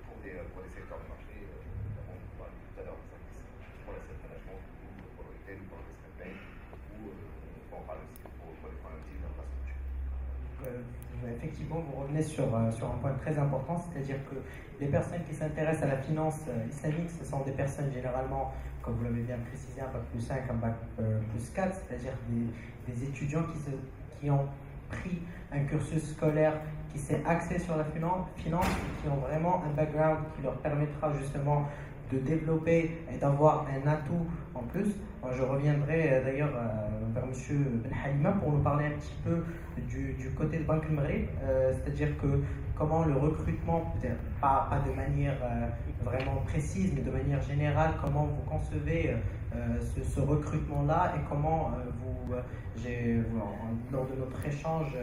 pour des secteurs de marché, notamment on parlait tout à l'heure des services pour l'asset management ou pour le retail ou pour le business bank ou on peut en parler aussi pour les problématiques d'infrastructure. Effectivement, vous revenez sur un point très important, c'est-à-dire que les personnes qui s'intéressent à la finance islamique, ce sont des personnes généralement, comme vous l'avez bien précisé, un bac plus 5, un bac plus 4, c'est-à-dire des étudiants qui ont pris un cursus scolaire qui s'est axé sur la finance et qui ont vraiment un background qui leur permettra justement de développer et d'avoir un atout en plus. Moi, je reviendrai d'ailleurs vers M. Ben Halima pour nous parler un petit peu du côté de Banque Maghreb, c'est-à-dire que comment le recrutement, peut-être pas de manière vraiment précise, mais de manière générale, comment vous concevez ce recrutement-là et comment lors de notre échange,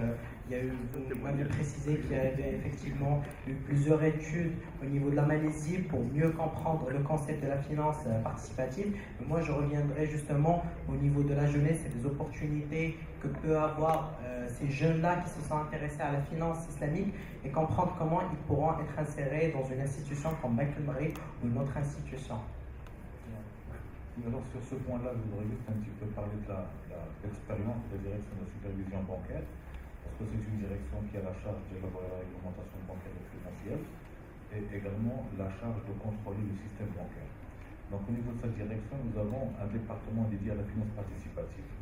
vous m'avez précisé qu'il y avait effectivement eu plusieurs études au niveau de la Malaisie pour mieux comprendre le concept de la finance participative. Et moi, je reviendrai justement au niveau de la jeunesse et des opportunités que peuvent avoir ces jeunes-là qui se sont intéressés à la finance islamique et comprendre comment ils pourront être insérés dans une institution comme Banque Maghreb ou une autre institution. Alors sur ce point-là, je voudrais juste un petit peu parler de l'expérience de la direction de supervision bancaire, parce que c'est une direction qui a la charge d'élaborer la réglementation bancaire et financière et également la charge de contrôler le système bancaire. Donc au niveau de cette direction, nous avons un département dédié à la finance participative,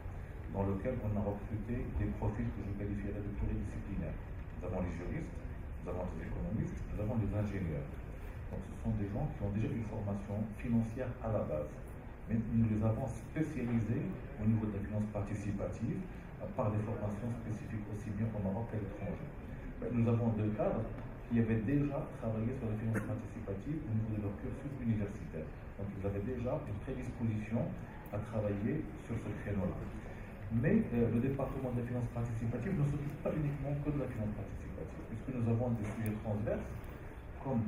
dans lequel on a recruté des profils que je qualifierais de pluridisciplinaires. Nous avons les juristes, nous avons les économistes, nous avons les ingénieurs. Donc ce sont des gens qui ont déjà une formation financière à la base. Mais nous les avons spécialisés au niveau de la finance participative par des formations spécifiques aussi bien au Maroc qu'à l'étranger. Nous avons deux cadres qui avaient déjà travaillé sur la finance participative au niveau de leur cursus universitaire. Donc ils avaient déjà une prédisposition à travailler sur ce créneau-là. Mais le département de la finance participative ne s'occupe pas uniquement que de la finance participative, puisque nous avons des sujets transverses, comme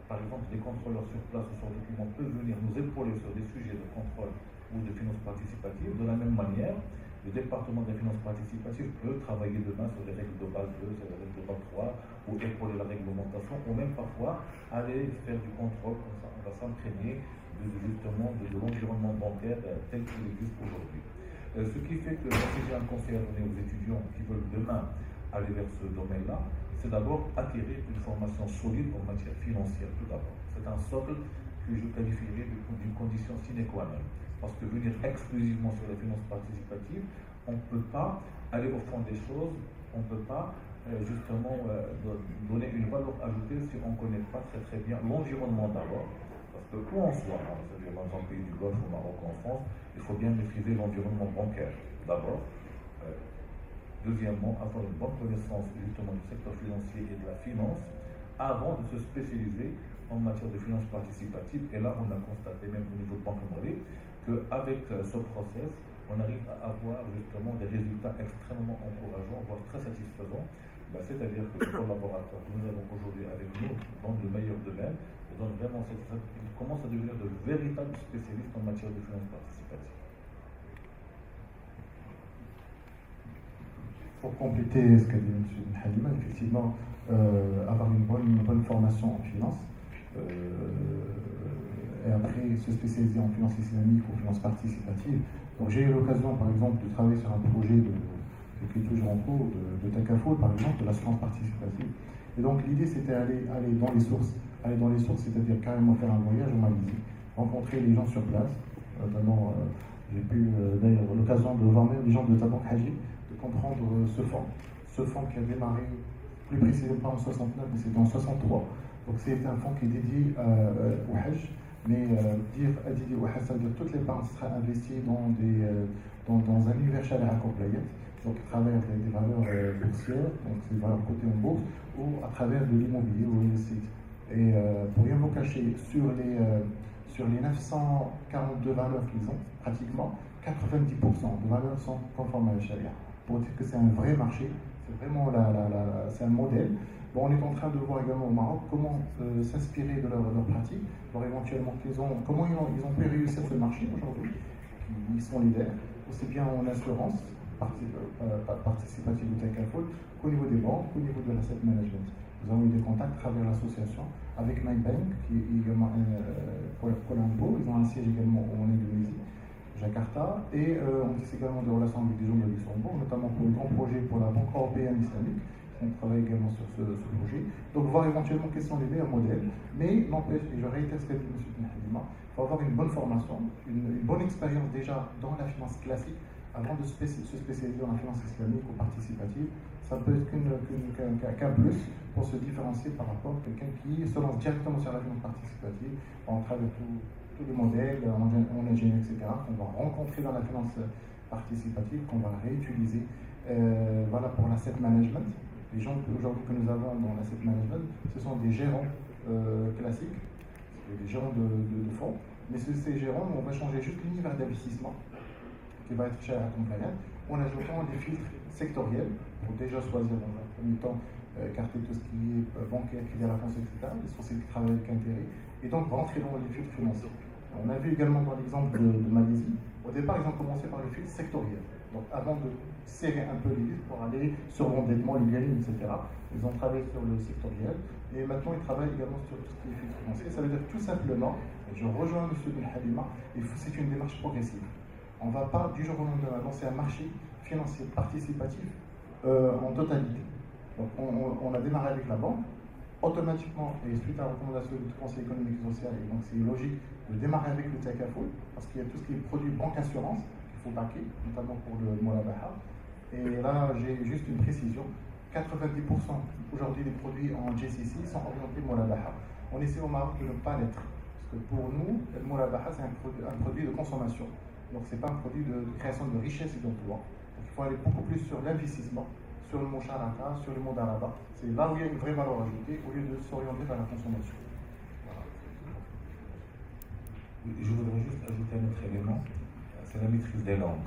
par exemple des contrôleurs sur place ou sur document peuvent venir nous épauler sur des sujets de contrôle ou de finance participative. De la même manière, le département de la finance participative peut travailler demain sur les règles de Bâle 2, sur les règles de Bâle 3, ou épauler la réglementation, ou même parfois aller faire du contrôle, comme ça on va s'imprégner justement de l'environnement bancaire tel qu'il existe aujourd'hui. Ce qui fait que si j'ai un conseil à donner aux étudiants qui veulent demain aller vers ce domaine-là, c'est d'abord acquérir une formation solide en matière financière tout d'abord. C'est un socle que je qualifierais d'une condition sine qua non. Parce que venir exclusivement sur la finance participative, on ne peut pas aller au fond des choses, on ne peut pas justement donner une valeur ajoutée si on ne connaît pas très bien l'environnement d'abord. Parce que où on soit, c'est-à-dire dans un pays du Golfe, au Maroc, en France, il faut bien maîtriser l'environnement bancaire d'abord. Deuxièmement, avoir une bonne connaissance justement du secteur financier et de la finance avant de se spécialiser en matière de finance participative. Et là, on a constaté, même au niveau de Banque Maghreb, qu'avec ce process, on arrive à avoir justement des résultats extrêmement encourageants, voire très satisfaisants. C'est-à-dire que les collaborateurs que nous avons aujourd'hui avec nous dans le meilleur domaine, ils commencent à devenir de véritables spécialistes en matière de finance participative. Pour compléter ce qu'a dit M. Halima, effectivement, avoir une bonne formation en finance et après se spécialiser en finance islamique ou finance participative. Donc j'ai eu l'occasion, par exemple, de travailler sur un projet qui est toujours en cours, de Takaful, par exemple, de l'assurance participative. Et donc l'idée, c'était aller dans les sources. Aller dans les sources, c'est-à-dire carrément faire un voyage en Malaisie, rencontrer les gens sur place. Notamment, j'ai eu d'ailleurs l'occasion de voir même les gens de Tabak Haji, comprendre ce fonds qui a démarré plus précisément pas en 69, mais c'était en 63. Donc c'est un fonds qui est dédié au Hajj, mais dire dédié au Hajj, ça veut dire que toute l'épargne sera investie dans un univers Sharia compliant, donc à travers des valeurs boursières, donc ces valeurs cotées en bourse, ou à travers de l'immobilier ou real estate. Et pour rien vous cacher, sur les 942 valeurs qu'ils ont, pratiquement 90% de valeurs sont conformes à la Sharia. Pour dire que c'est un vrai marché, c'est vraiment c'est un modèle. Bon, on est en train de voir également au Maroc comment s'inspirer de leur pratique, voir éventuellement comment ils ont pu réussir ce marché aujourd'hui. Ils sont leaders, aussi bien en assurance participative ou takaful qu'au niveau des banques, qu'au niveau de l'asset management. Nous avons eu des contacts à travers l'association avec MyBank, qui est également Colombo. Ils ont un siège également en Indonésie, Jakarta, et on tisse également des relations avec des gens de Luxembourg, notamment pour le grand projet pour la Banque européenne islamique. On travaille également sur ce projet. Donc, voir éventuellement quels sont les meilleurs modèles, mais n'empêche, et je réitère ce qu'a dit M. Benhadima, il faut avoir une bonne formation, une bonne expérience déjà dans la finance classique avant de se spécialiser dans la finance islamique ou participative. Ça peut être qu'un plus pour se différencier par rapport à quelqu'un qui se lance directement sur la finance participative en travers tous les modèles en ingénierie, etc., qu'on va rencontrer dans la finance participative, qu'on va réutiliser voilà, pour l'asset management. Les gens aujourd'hui que nous avons dans l'asset management, ce sont des gérants classiques, des gérants de fonds, mais ces gérants, on va changer juste l'univers d'investissement qui va être cher à compliant, en ajoutant des filtres sectoriels pour déjà choisir dans un premier temps écarter tout ce qui est bancaire, crédit à la France, etc., les sociétés qui travaillent avec intérêt, et donc rentrer dans les filtres financiers. On a vu également dans l'exemple de Malaisie, au départ ils ont commencé par les filtres sectoriels. Donc avant de serrer un peu les vis pour aller sur l'endettement, l'IBM, etc., ils ont travaillé sur le sectoriel, et maintenant ils travaillent également sur tout ce qui est filtre financier. Ça veut dire tout simplement, et je rejoins M. Benhadima, c'est une démarche progressive. On ne va pas du jour au lendemain lancer un marché financier participatif en totalité. Donc on a démarré avec la banque, automatiquement, et suite à la recommandation du Conseil économique et social, et donc c'est logique de démarrer avec le takaful, parce qu'il y a tout ce qui est produit banque-assurance qu'il faut baquer, notamment pour le Molabaha. Et là, j'ai juste une précision, 90% aujourd'hui des produits en GCC sont orientés Molabaha. On essaie au Maroc de ne pas l'être, parce que pour nous, le Molabaha, c'est un produit de consommation. Donc ce n'est pas un produit de création de richesse et d'emploi. Donc il faut aller beaucoup plus sur l'investissement, sur le musharaka, sur le mudaraba. C'est là où il y a une vraie valeur ajoutée au lieu de s'orienter vers la consommation. Voilà. Je voudrais juste ajouter un autre élément, c'est la maîtrise des langues.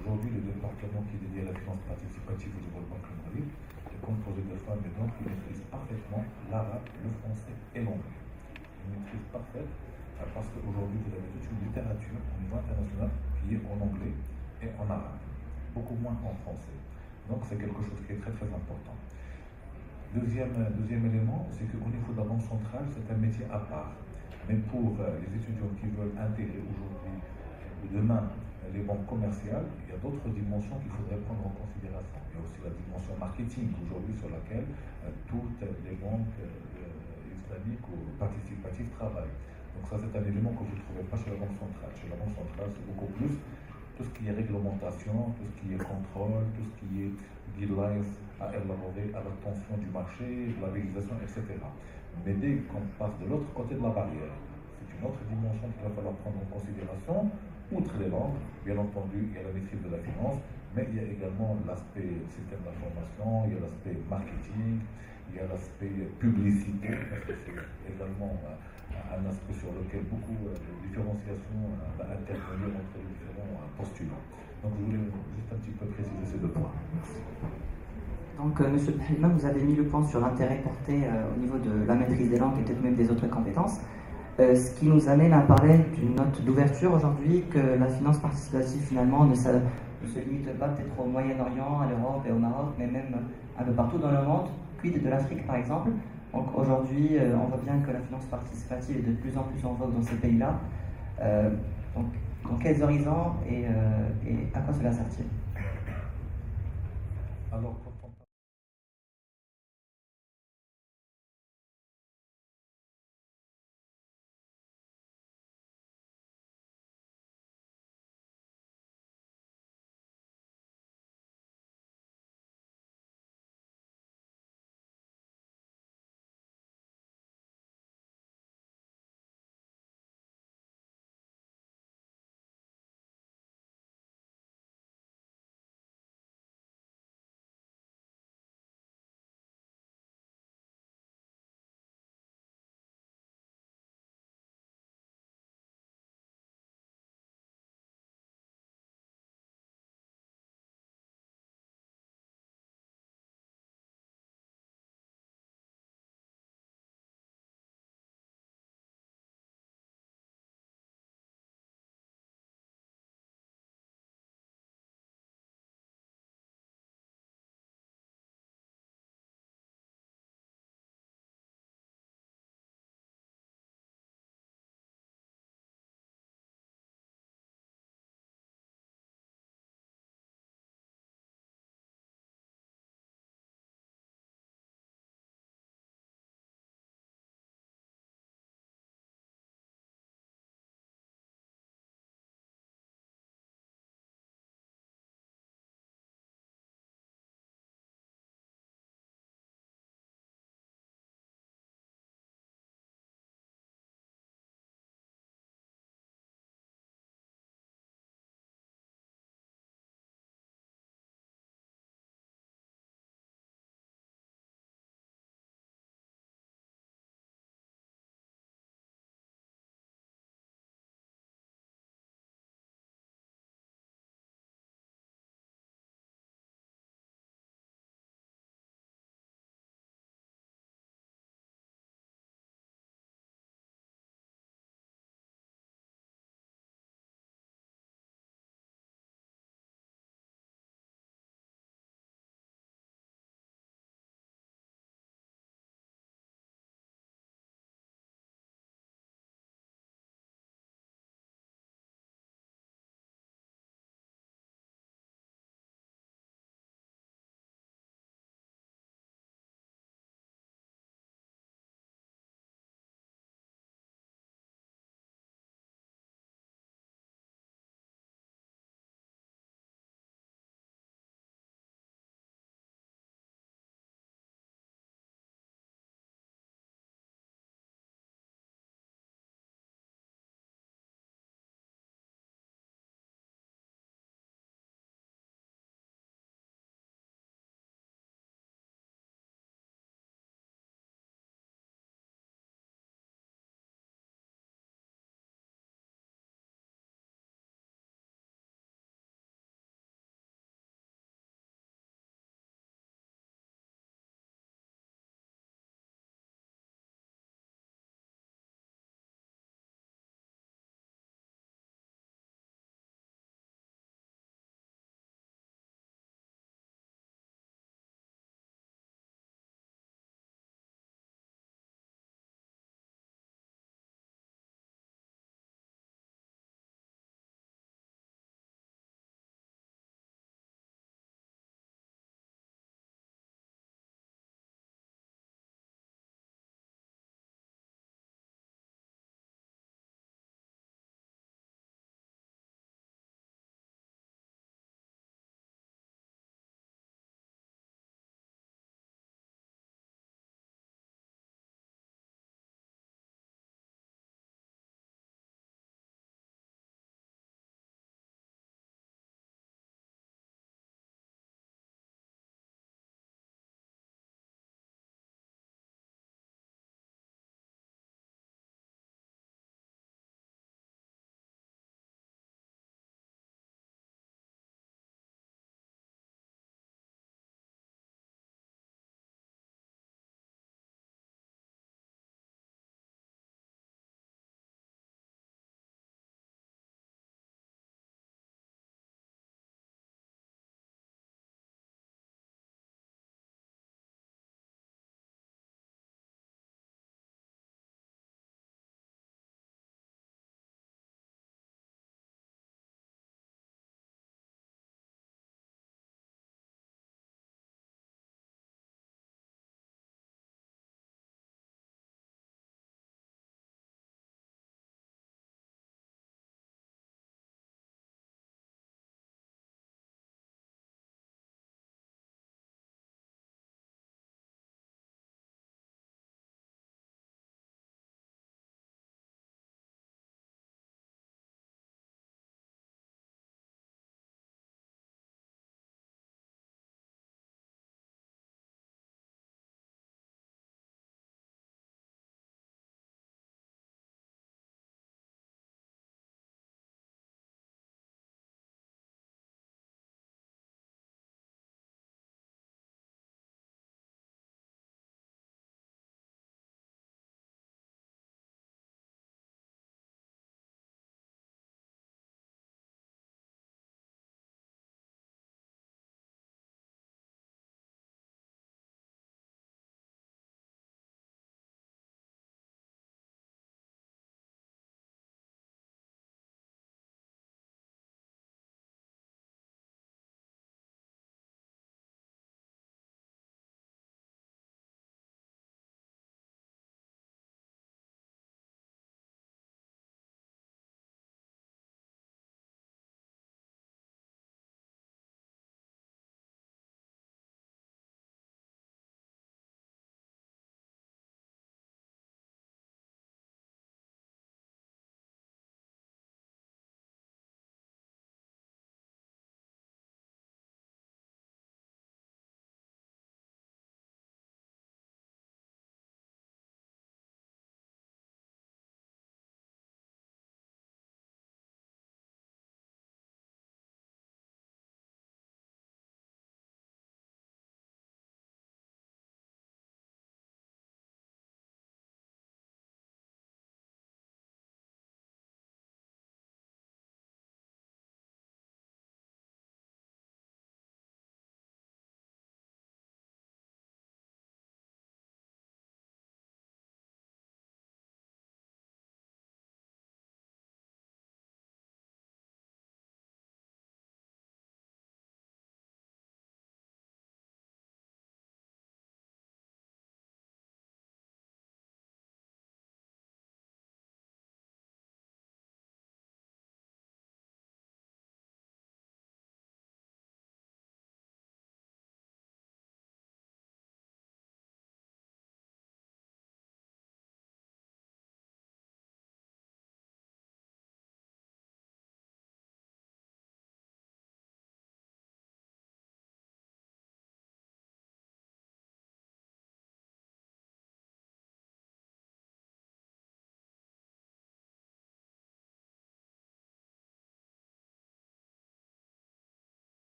Aujourd'hui, le département qui est dédié à la finance participative au développement climatique est composé de femmes et d'hommes qui maîtrisent parfaitement l'arabe, le français et l'anglais. Une maîtrise parfaite parce qu'aujourd'hui, vous avez toute une littérature au niveau international qui est en anglais et en arabe, beaucoup moins en français. Donc c'est quelque chose qui est très très important. Deuxième élément, c'est qu'au niveau de la Banque centrale, c'est un métier à part. Mais pour les étudiants qui veulent intégrer aujourd'hui ou demain les banques commerciales, il y a d'autres dimensions qu'il faudrait prendre en considération. Il y a aussi la dimension marketing aujourd'hui sur laquelle toutes les banques islamiques ou participatives travaillent. Donc ça, c'est un élément que vous ne trouvez pas chez la Banque centrale. Chez la Banque centrale, c'est beaucoup plus tout ce qui est réglementation, tout ce qui est contrôle, tout ce qui est guidelines à élaborer à l'attention du marché, de la législation, etc. Mais dès qu'on passe de l'autre côté de la barrière, c'est une autre dimension qu'il va falloir prendre en considération. Outre les langues, bien entendu, il y a la maîtrise de la finance, mais il y a également l'aspect système d'information, il y a l'aspect marketing, il y a l'aspect publicité, parce que c'est également un aspect sur lequel beaucoup de différenciation va intervenir entre les différents postulants. Donc je voulais juste un petit peu préciser ces deux points. Donc, Monsieur Benhadima, vous avez mis le point sur l'intérêt porté au niveau de la maîtrise des langues et peut-être même des autres compétences. Ce qui nous amène à parler d'une note d'ouverture aujourd'hui, que la finance participative finalement ne se limite pas peut-être au Moyen-Orient, à l'Europe et au Maroc, mais même un peu partout dans le monde, quid de l'Afrique par exemple. Donc aujourd'hui, on voit bien que la finance participative est de plus en plus en vogue dans ces pays-là. Donc, dans quels horizons et à quoi cela sert-il? Alors,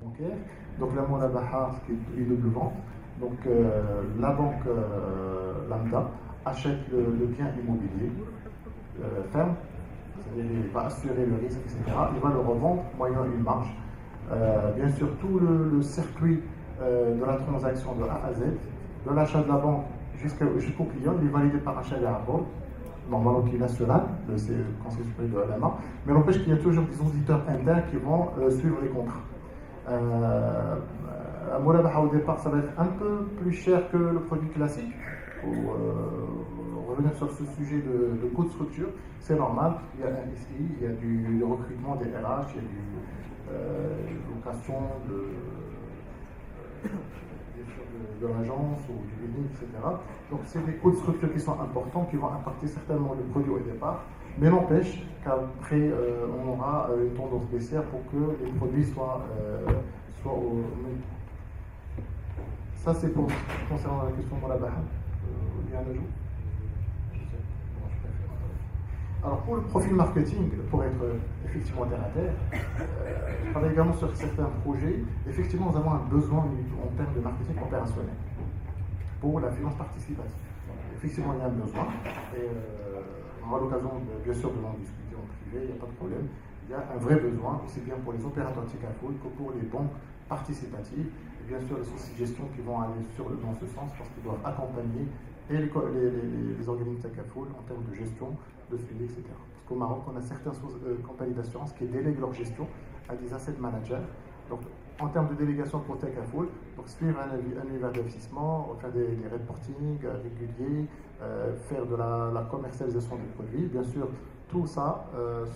bancaire. Donc la Murabaha, ce qui est double vente. Donc la banque lambda achète le bien immobilier ferme, c'est-à-dire il va assurer le risque, etc. Il va le revendre moyennant une marge. Bien sûr, tout le circuit de la transaction de A à Z, de l'achat de la banque jusqu'au client, il est validé par un chari'a board, normalement qui est national, le Conseil supérieur de l'AMA, mais n'empêche qu'il y a toujours des auditeurs internes qui vont suivre les contrats. À Murabaha au départ, ça va être un peu plus cher que le produit classique. Pour revenir sur ce sujet de coût de structure, c'est normal, il y a un SI, il y a du recrutement des RH, il y a du location de l'agence ou du building, etc. Donc c'est des coûts de structure qui sont importants, qui vont impacter certainement le produit au départ, mais n'empêche qu'après on aura une tendance baissière pour que les produits soient au même. Ça c'est pour concernant la question de Murabaha. Il y a un ajout. Alors pour le profil marketing, pour être effectivement terre à terre, je travaille également sur certains projets. Effectivement, nous avons un besoin en termes de marketing opérationnel pour la finance participative. Donc, effectivement, il y a un besoin. Et on aura l'occasion, bien sûr, de l'en discuter en privé, il n'y a pas de problème. Il y a un vrai besoin, aussi bien pour les opérateurs Tekafoul que pour les banques participatives. Et bien sûr, les sociétés de gestion qui vont aller dans ce sens parce qu'ils doivent accompagner et les organismes Tekafoul en termes de gestion, de suivi, etc. Parce qu'au Maroc, on a certaines compagnies d'assurance qui délèguent leur gestion à des asset managers. Donc, en termes de délégation pour Tekafoul, donc suivre un univers d'investissement, faire des reporting réguliers, faire de la commercialisation des produits, bien sûr, tout ça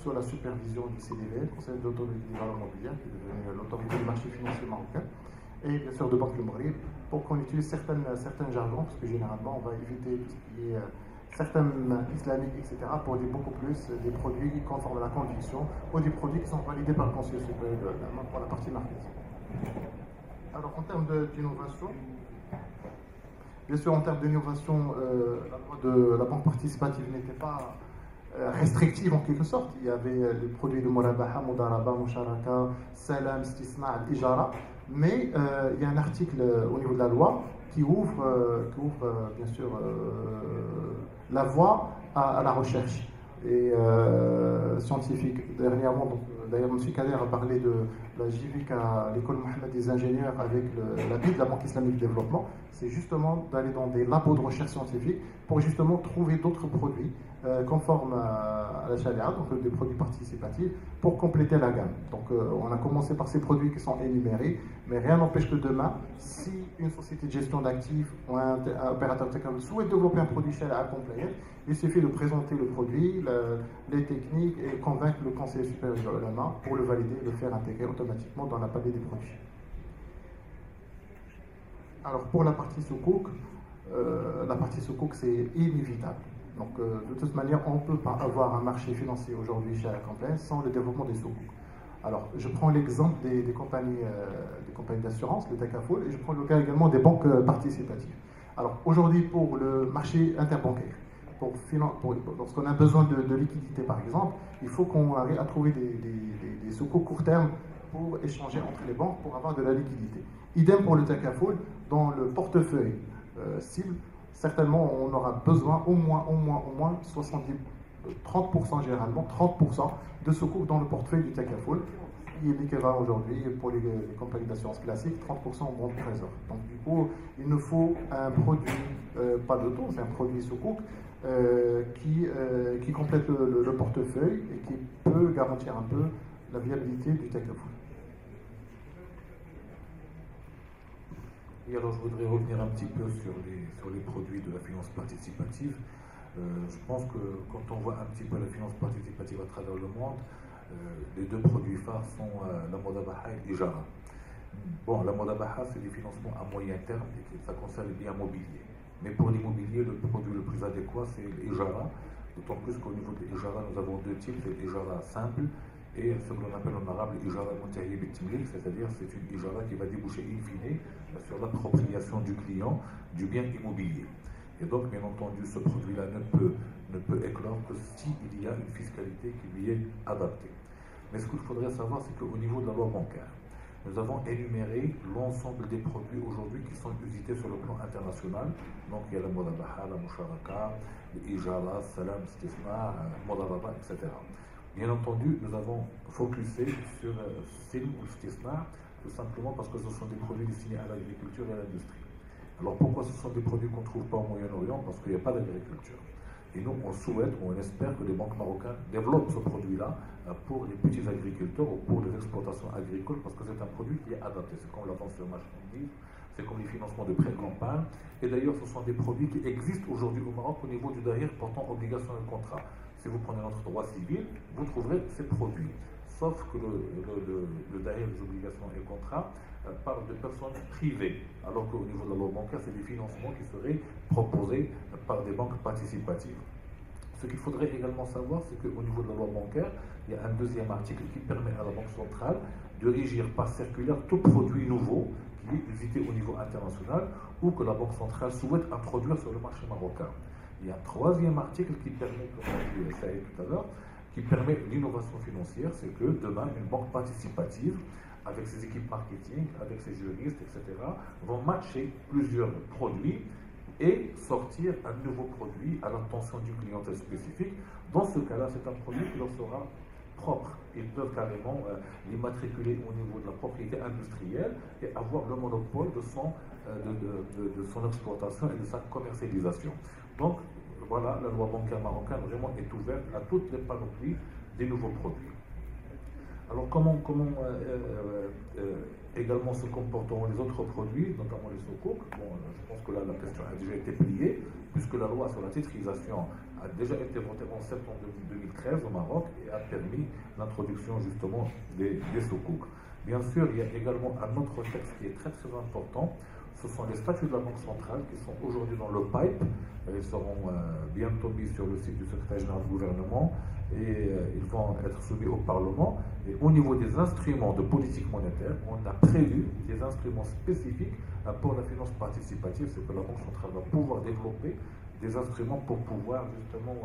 sous la supervision du CDV, le Conseil d'autorité des valeurs mobilières, qui est devenu l'autorité du marché financier marocain, et bien sûr de Banque Le Maghreb, pour qu'on utilise certains jargons, parce que généralement on va éviter tout ce qui est certains islamiques, etc., pour dire beaucoup plus des produits conformes à la conviction ou des produits qui sont validés par le Conseil supérieur de l'AMA pour la partie marketing. Alors en termes d'innovation, bien sûr en termes d'innovation, la loi de la banque participative n'était pas restrictive en quelque sorte. Il y avait les produits de Murabaha, Mudaraba, Musharaka, Salam, Istisna, Ijara, mais il y a un article au niveau de la loi qui ouvre bien sûr la voie à la recherche et scientifique. Dernièrement, d'ailleurs, M. Kader a parlé de la JVIC à l'école Mohamed des ingénieurs avec l'appui de la Banque islamique de développement. C'est justement d'aller dans des labos de recherche scientifique pour justement trouver d'autres produits conformes à la charia, donc des produits participatifs, pour compléter la gamme. Donc on a commencé par ces produits qui sont énumérés, mais rien n'empêche que demain, si une société de gestion d'actifs ou un opérateur technique souhaite développer un produit charia compliant, il suffit de présenter le produit, les techniques et convaincre le conseiller supérieur de l'AMA pour le valider et le faire intégrer automatiquement dans la palette des produits. Alors pour la partie sukuk, c'est inévitable. Donc de toute manière, on ne peut pas avoir un marché financier aujourd'hui chez Compliance sans le développement des sukuk. Alors je prends l'exemple des compagnies d'assurance, le Tekafoul, et je prends le cas également des banques participatives. Alors aujourd'hui, pour le marché interbancaire, lorsqu'on a besoin de liquidité par exemple, il faut qu'on arrive à trouver des sukuk court terme pour échanger entre les banques pour avoir de la liquidité. Idem pour le Tekafoul, dans le portefeuille cible, certainement on aura besoin au moins 30% généralement, 30% de sukuk dans le portefeuille du Tekafoul. Il est l'équivalent aujourd'hui pour les compagnies d'assurance classiques, 30% en bon trésor. Donc du coup, il nous faut un produit, pas de taux, c'est un produit sukuk qui complète le portefeuille et qui peut garantir un peu la viabilité du Tekafoul. Et alors je voudrais revenir un petit peu sur les produits de la finance participative. Je pense que quand on voit un petit peu la finance participative à travers le monde, les deux produits phares sont la Mudabaha et l'Ijara. Bon, la Mudabaha, c'est des financements à moyen terme et ça concerne les biens mobiliers. Mais pour l'immobilier, le produit le plus adéquat, c'est l'Ijara. D'autant plus qu'au niveau de l'Ijara, nous avons deux types, l'Ijara simple et ce que l'on appelle en arabe l'Ijara Muntahi bit-Timlik, c'est-à-dire c'est une Ijara qui va déboucher in fine sur l'appropriation du client du bien immobilier. Et donc, bien entendu, ce produit-là ne peut éclore que s'il y a une fiscalité qui lui est adaptée. Mais ce qu'il faudrait savoir, c'est qu'au niveau de la loi bancaire, nous avons énuméré l'ensemble des produits aujourd'hui qui sont usités sur le plan international. Donc il y a la Modabaha, la Musharaka, l'Ijara, Salam, Istisna, Modaraba, etc. Bien entendu, nous avons focusé sur Silm ou Istisna, tout simplement parce que ce sont des produits destinés à l'agriculture et à l'industrie. Alors pourquoi ce sont des produits qu'on ne trouve pas au Moyen-Orient? Parce qu'il n'y a pas d'agriculture. Et nous, on souhaite ou on espère que les banques marocaines développent ce produit-là pour les petits agriculteurs ou pour les exploitations agricoles, parce que c'est un produit qui est adapté. C'est comme l'avance sur marchandise, c'est comme les financements de pré-campagne. Et d'ailleurs, ce sont des produits qui existent aujourd'hui au Maroc au niveau du Dahir portant obligation de contrat. Si vous prenez notre droit civil, vous trouverez ces produits. Sauf que le Dahir des obligations et contrats parle de personnes privées, alors qu'au niveau de la loi bancaire, c'est des financements qui seraient proposés par des banques participatives. Ce qu'il faudrait également savoir, c'est qu'au niveau de la loi bancaire, il y a un deuxième article qui permet à la Banque centrale de régir par circulaire tout produit nouveau qui est usité au niveau international ou que la Banque centrale souhaite introduire sur le marché marocain. Il y a un troisième article qui permet, comme on a dit Saïd tout à l'heure, qui permet l'innovation financière, c'est que demain, une banque participative, avec ses équipes marketing, avec ses juristes, etc., vont matcher plusieurs produits et sortir un nouveau produit à l'intention d'une clientèle spécifique. Dans ce cas-là, c'est un produit qui leur sera propre. Ils peuvent carrément l'immatriculer au niveau de la propriété industrielle et avoir le monopole de son exploitation et de sa commercialisation. Donc, voilà, la loi bancaire marocaine vraiment est ouverte à toutes les panoplies des nouveaux produits. Alors, comment également se comporteront les autres produits, notamment les soukouk? Bon, je pense que là, la question a déjà été pliée, puisque la loi sur la titrisation a déjà été votée en septembre 2013 au Maroc et a permis l'introduction justement des soukouk. Bien sûr, il y a également un autre texte qui est très très important. Ce sont les statuts de la Banque centrale qui sont aujourd'hui dans le pipe. Ils seront bientôt mis sur le site du secrétaire général du gouvernement et ils vont être soumis au Parlement. Et au niveau des instruments de politique monétaire, on a prévu des instruments spécifiques pour la finance participative. C'est que la Banque centrale va pouvoir développer des instruments pour pouvoir justement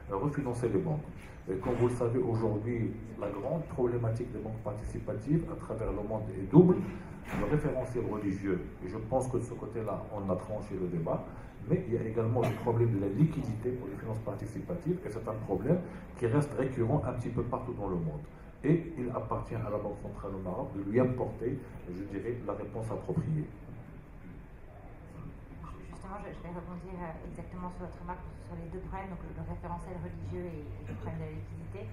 refinancer les banques. Et comme vous le savez aujourd'hui, la grande problématique des banques participatives à travers le monde est double. Le référentiel religieux, et je pense que de ce côté-là, on a tranché le débat, mais il y a également le problème de la liquidité pour les finances participatives, et c'est un problème qui reste récurrent un petit peu partout dans le monde. Et il appartient à la Banque centrale au Maroc de lui apporter, je dirais, la réponse appropriée. Justement, je vais rebondir exactement sur votre remarque sur les deux problèmes, donc le référentiel religieux et le problème de la liquidité.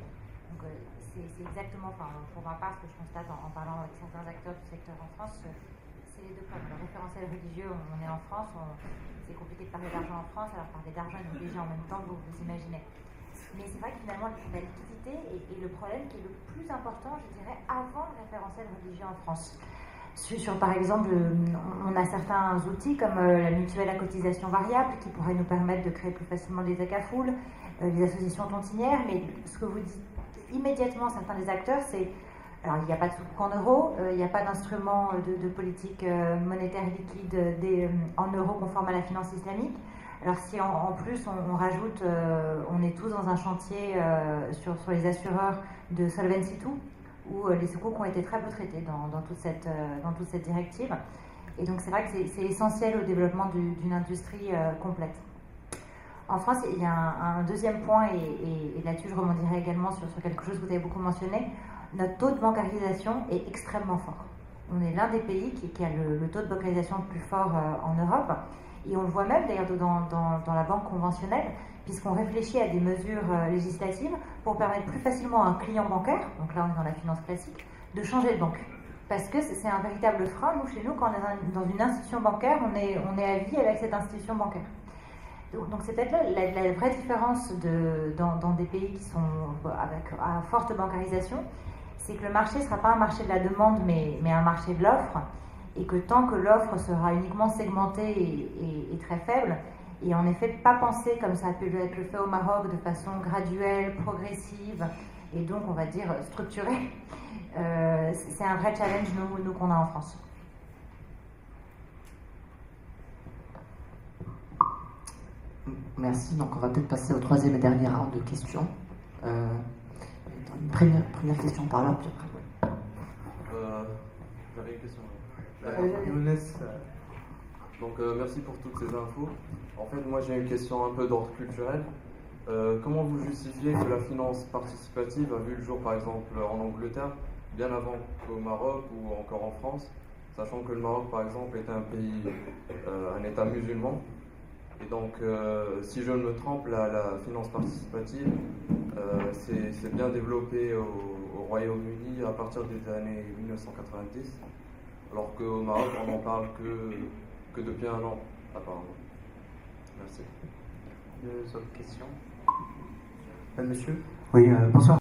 Donc, c'est exactement, pour ma part, ce que je constate en parlant avec certains acteurs du secteur en France, c'est les deux problèmes. Le référentiel religieux, on est en France, c'est compliqué de parler d'argent en France, alors parler d'argent et d'obliger en même temps, vous imaginez. Mais c'est vrai que finalement, la liquidité est le problème qui est le plus important, je dirais, avant le référentiel religieux en France. Par exemple, on a certains outils comme la mutuelle à cotisation variable qui pourrait nous permettre de créer plus facilement des acafoules, les associations tontinières, mais ce que vous dites immédiatement, certains des acteurs, c'est, alors il n'y a pas de souk en euros, il n'y a pas d'instrument de politique monétaire liquide en euros conforme à la finance islamique. Alors si en plus on rajoute, on est tous dans un chantier sur les assureurs de Solvency II, où les soukouk ont été très peu traités dans toute cette directive. Et donc c'est vrai que c'est essentiel au développement d'une industrie complète. En France, il y a un deuxième point, et là-dessus je rebondirai également sur quelque chose que vous avez beaucoup mentionné. Notre taux de bancarisation est extrêmement fort. On est l'un des pays qui a le taux de bancarisation le plus fort en Europe. Et on le voit même d'ailleurs dans la banque conventionnelle, puisqu'on réfléchit à des mesures législatives pour permettre plus facilement à un client bancaire, donc là on est dans la finance classique, de changer de banque. Parce que c'est un véritable frein. Nous, chez nous, quand on est dans une institution bancaire, on est à vie avec cette institution bancaire. Donc c'est peut-être là la vraie différence dans des pays qui sont à forte bancarisation, c'est que le marché ne sera pas un marché de la demande, mais un marché de l'offre, et que tant que l'offre sera uniquement segmentée et très faible, et en effet pas penser comme ça a pu être le fait au Maroc de façon graduelle, progressive, et donc on va dire structurée, c'est un vrai challenge nous qu'on a en France. Merci. Donc on va peut-être passer au troisième et dernier round de questions. Une première question par là, puis après. La question. Younes, Donc merci pour toutes ces infos. En fait, moi j'ai une question un peu d'ordre culturel. Comment vous justifiez que la finance participative a vu le jour par exemple en Angleterre, bien avant qu'au Maroc ou encore en France, sachant que le Maroc par exemple était un pays, un État musulman. Et donc, si je ne me trompe, la finance participative c'est bien développé au Royaume-Uni à partir des années 1990, alors qu'au Maroc, on n'en parle que depuis un an, apparemment. Merci. Deux autres questions. Monsieur ? Oui, bonsoir.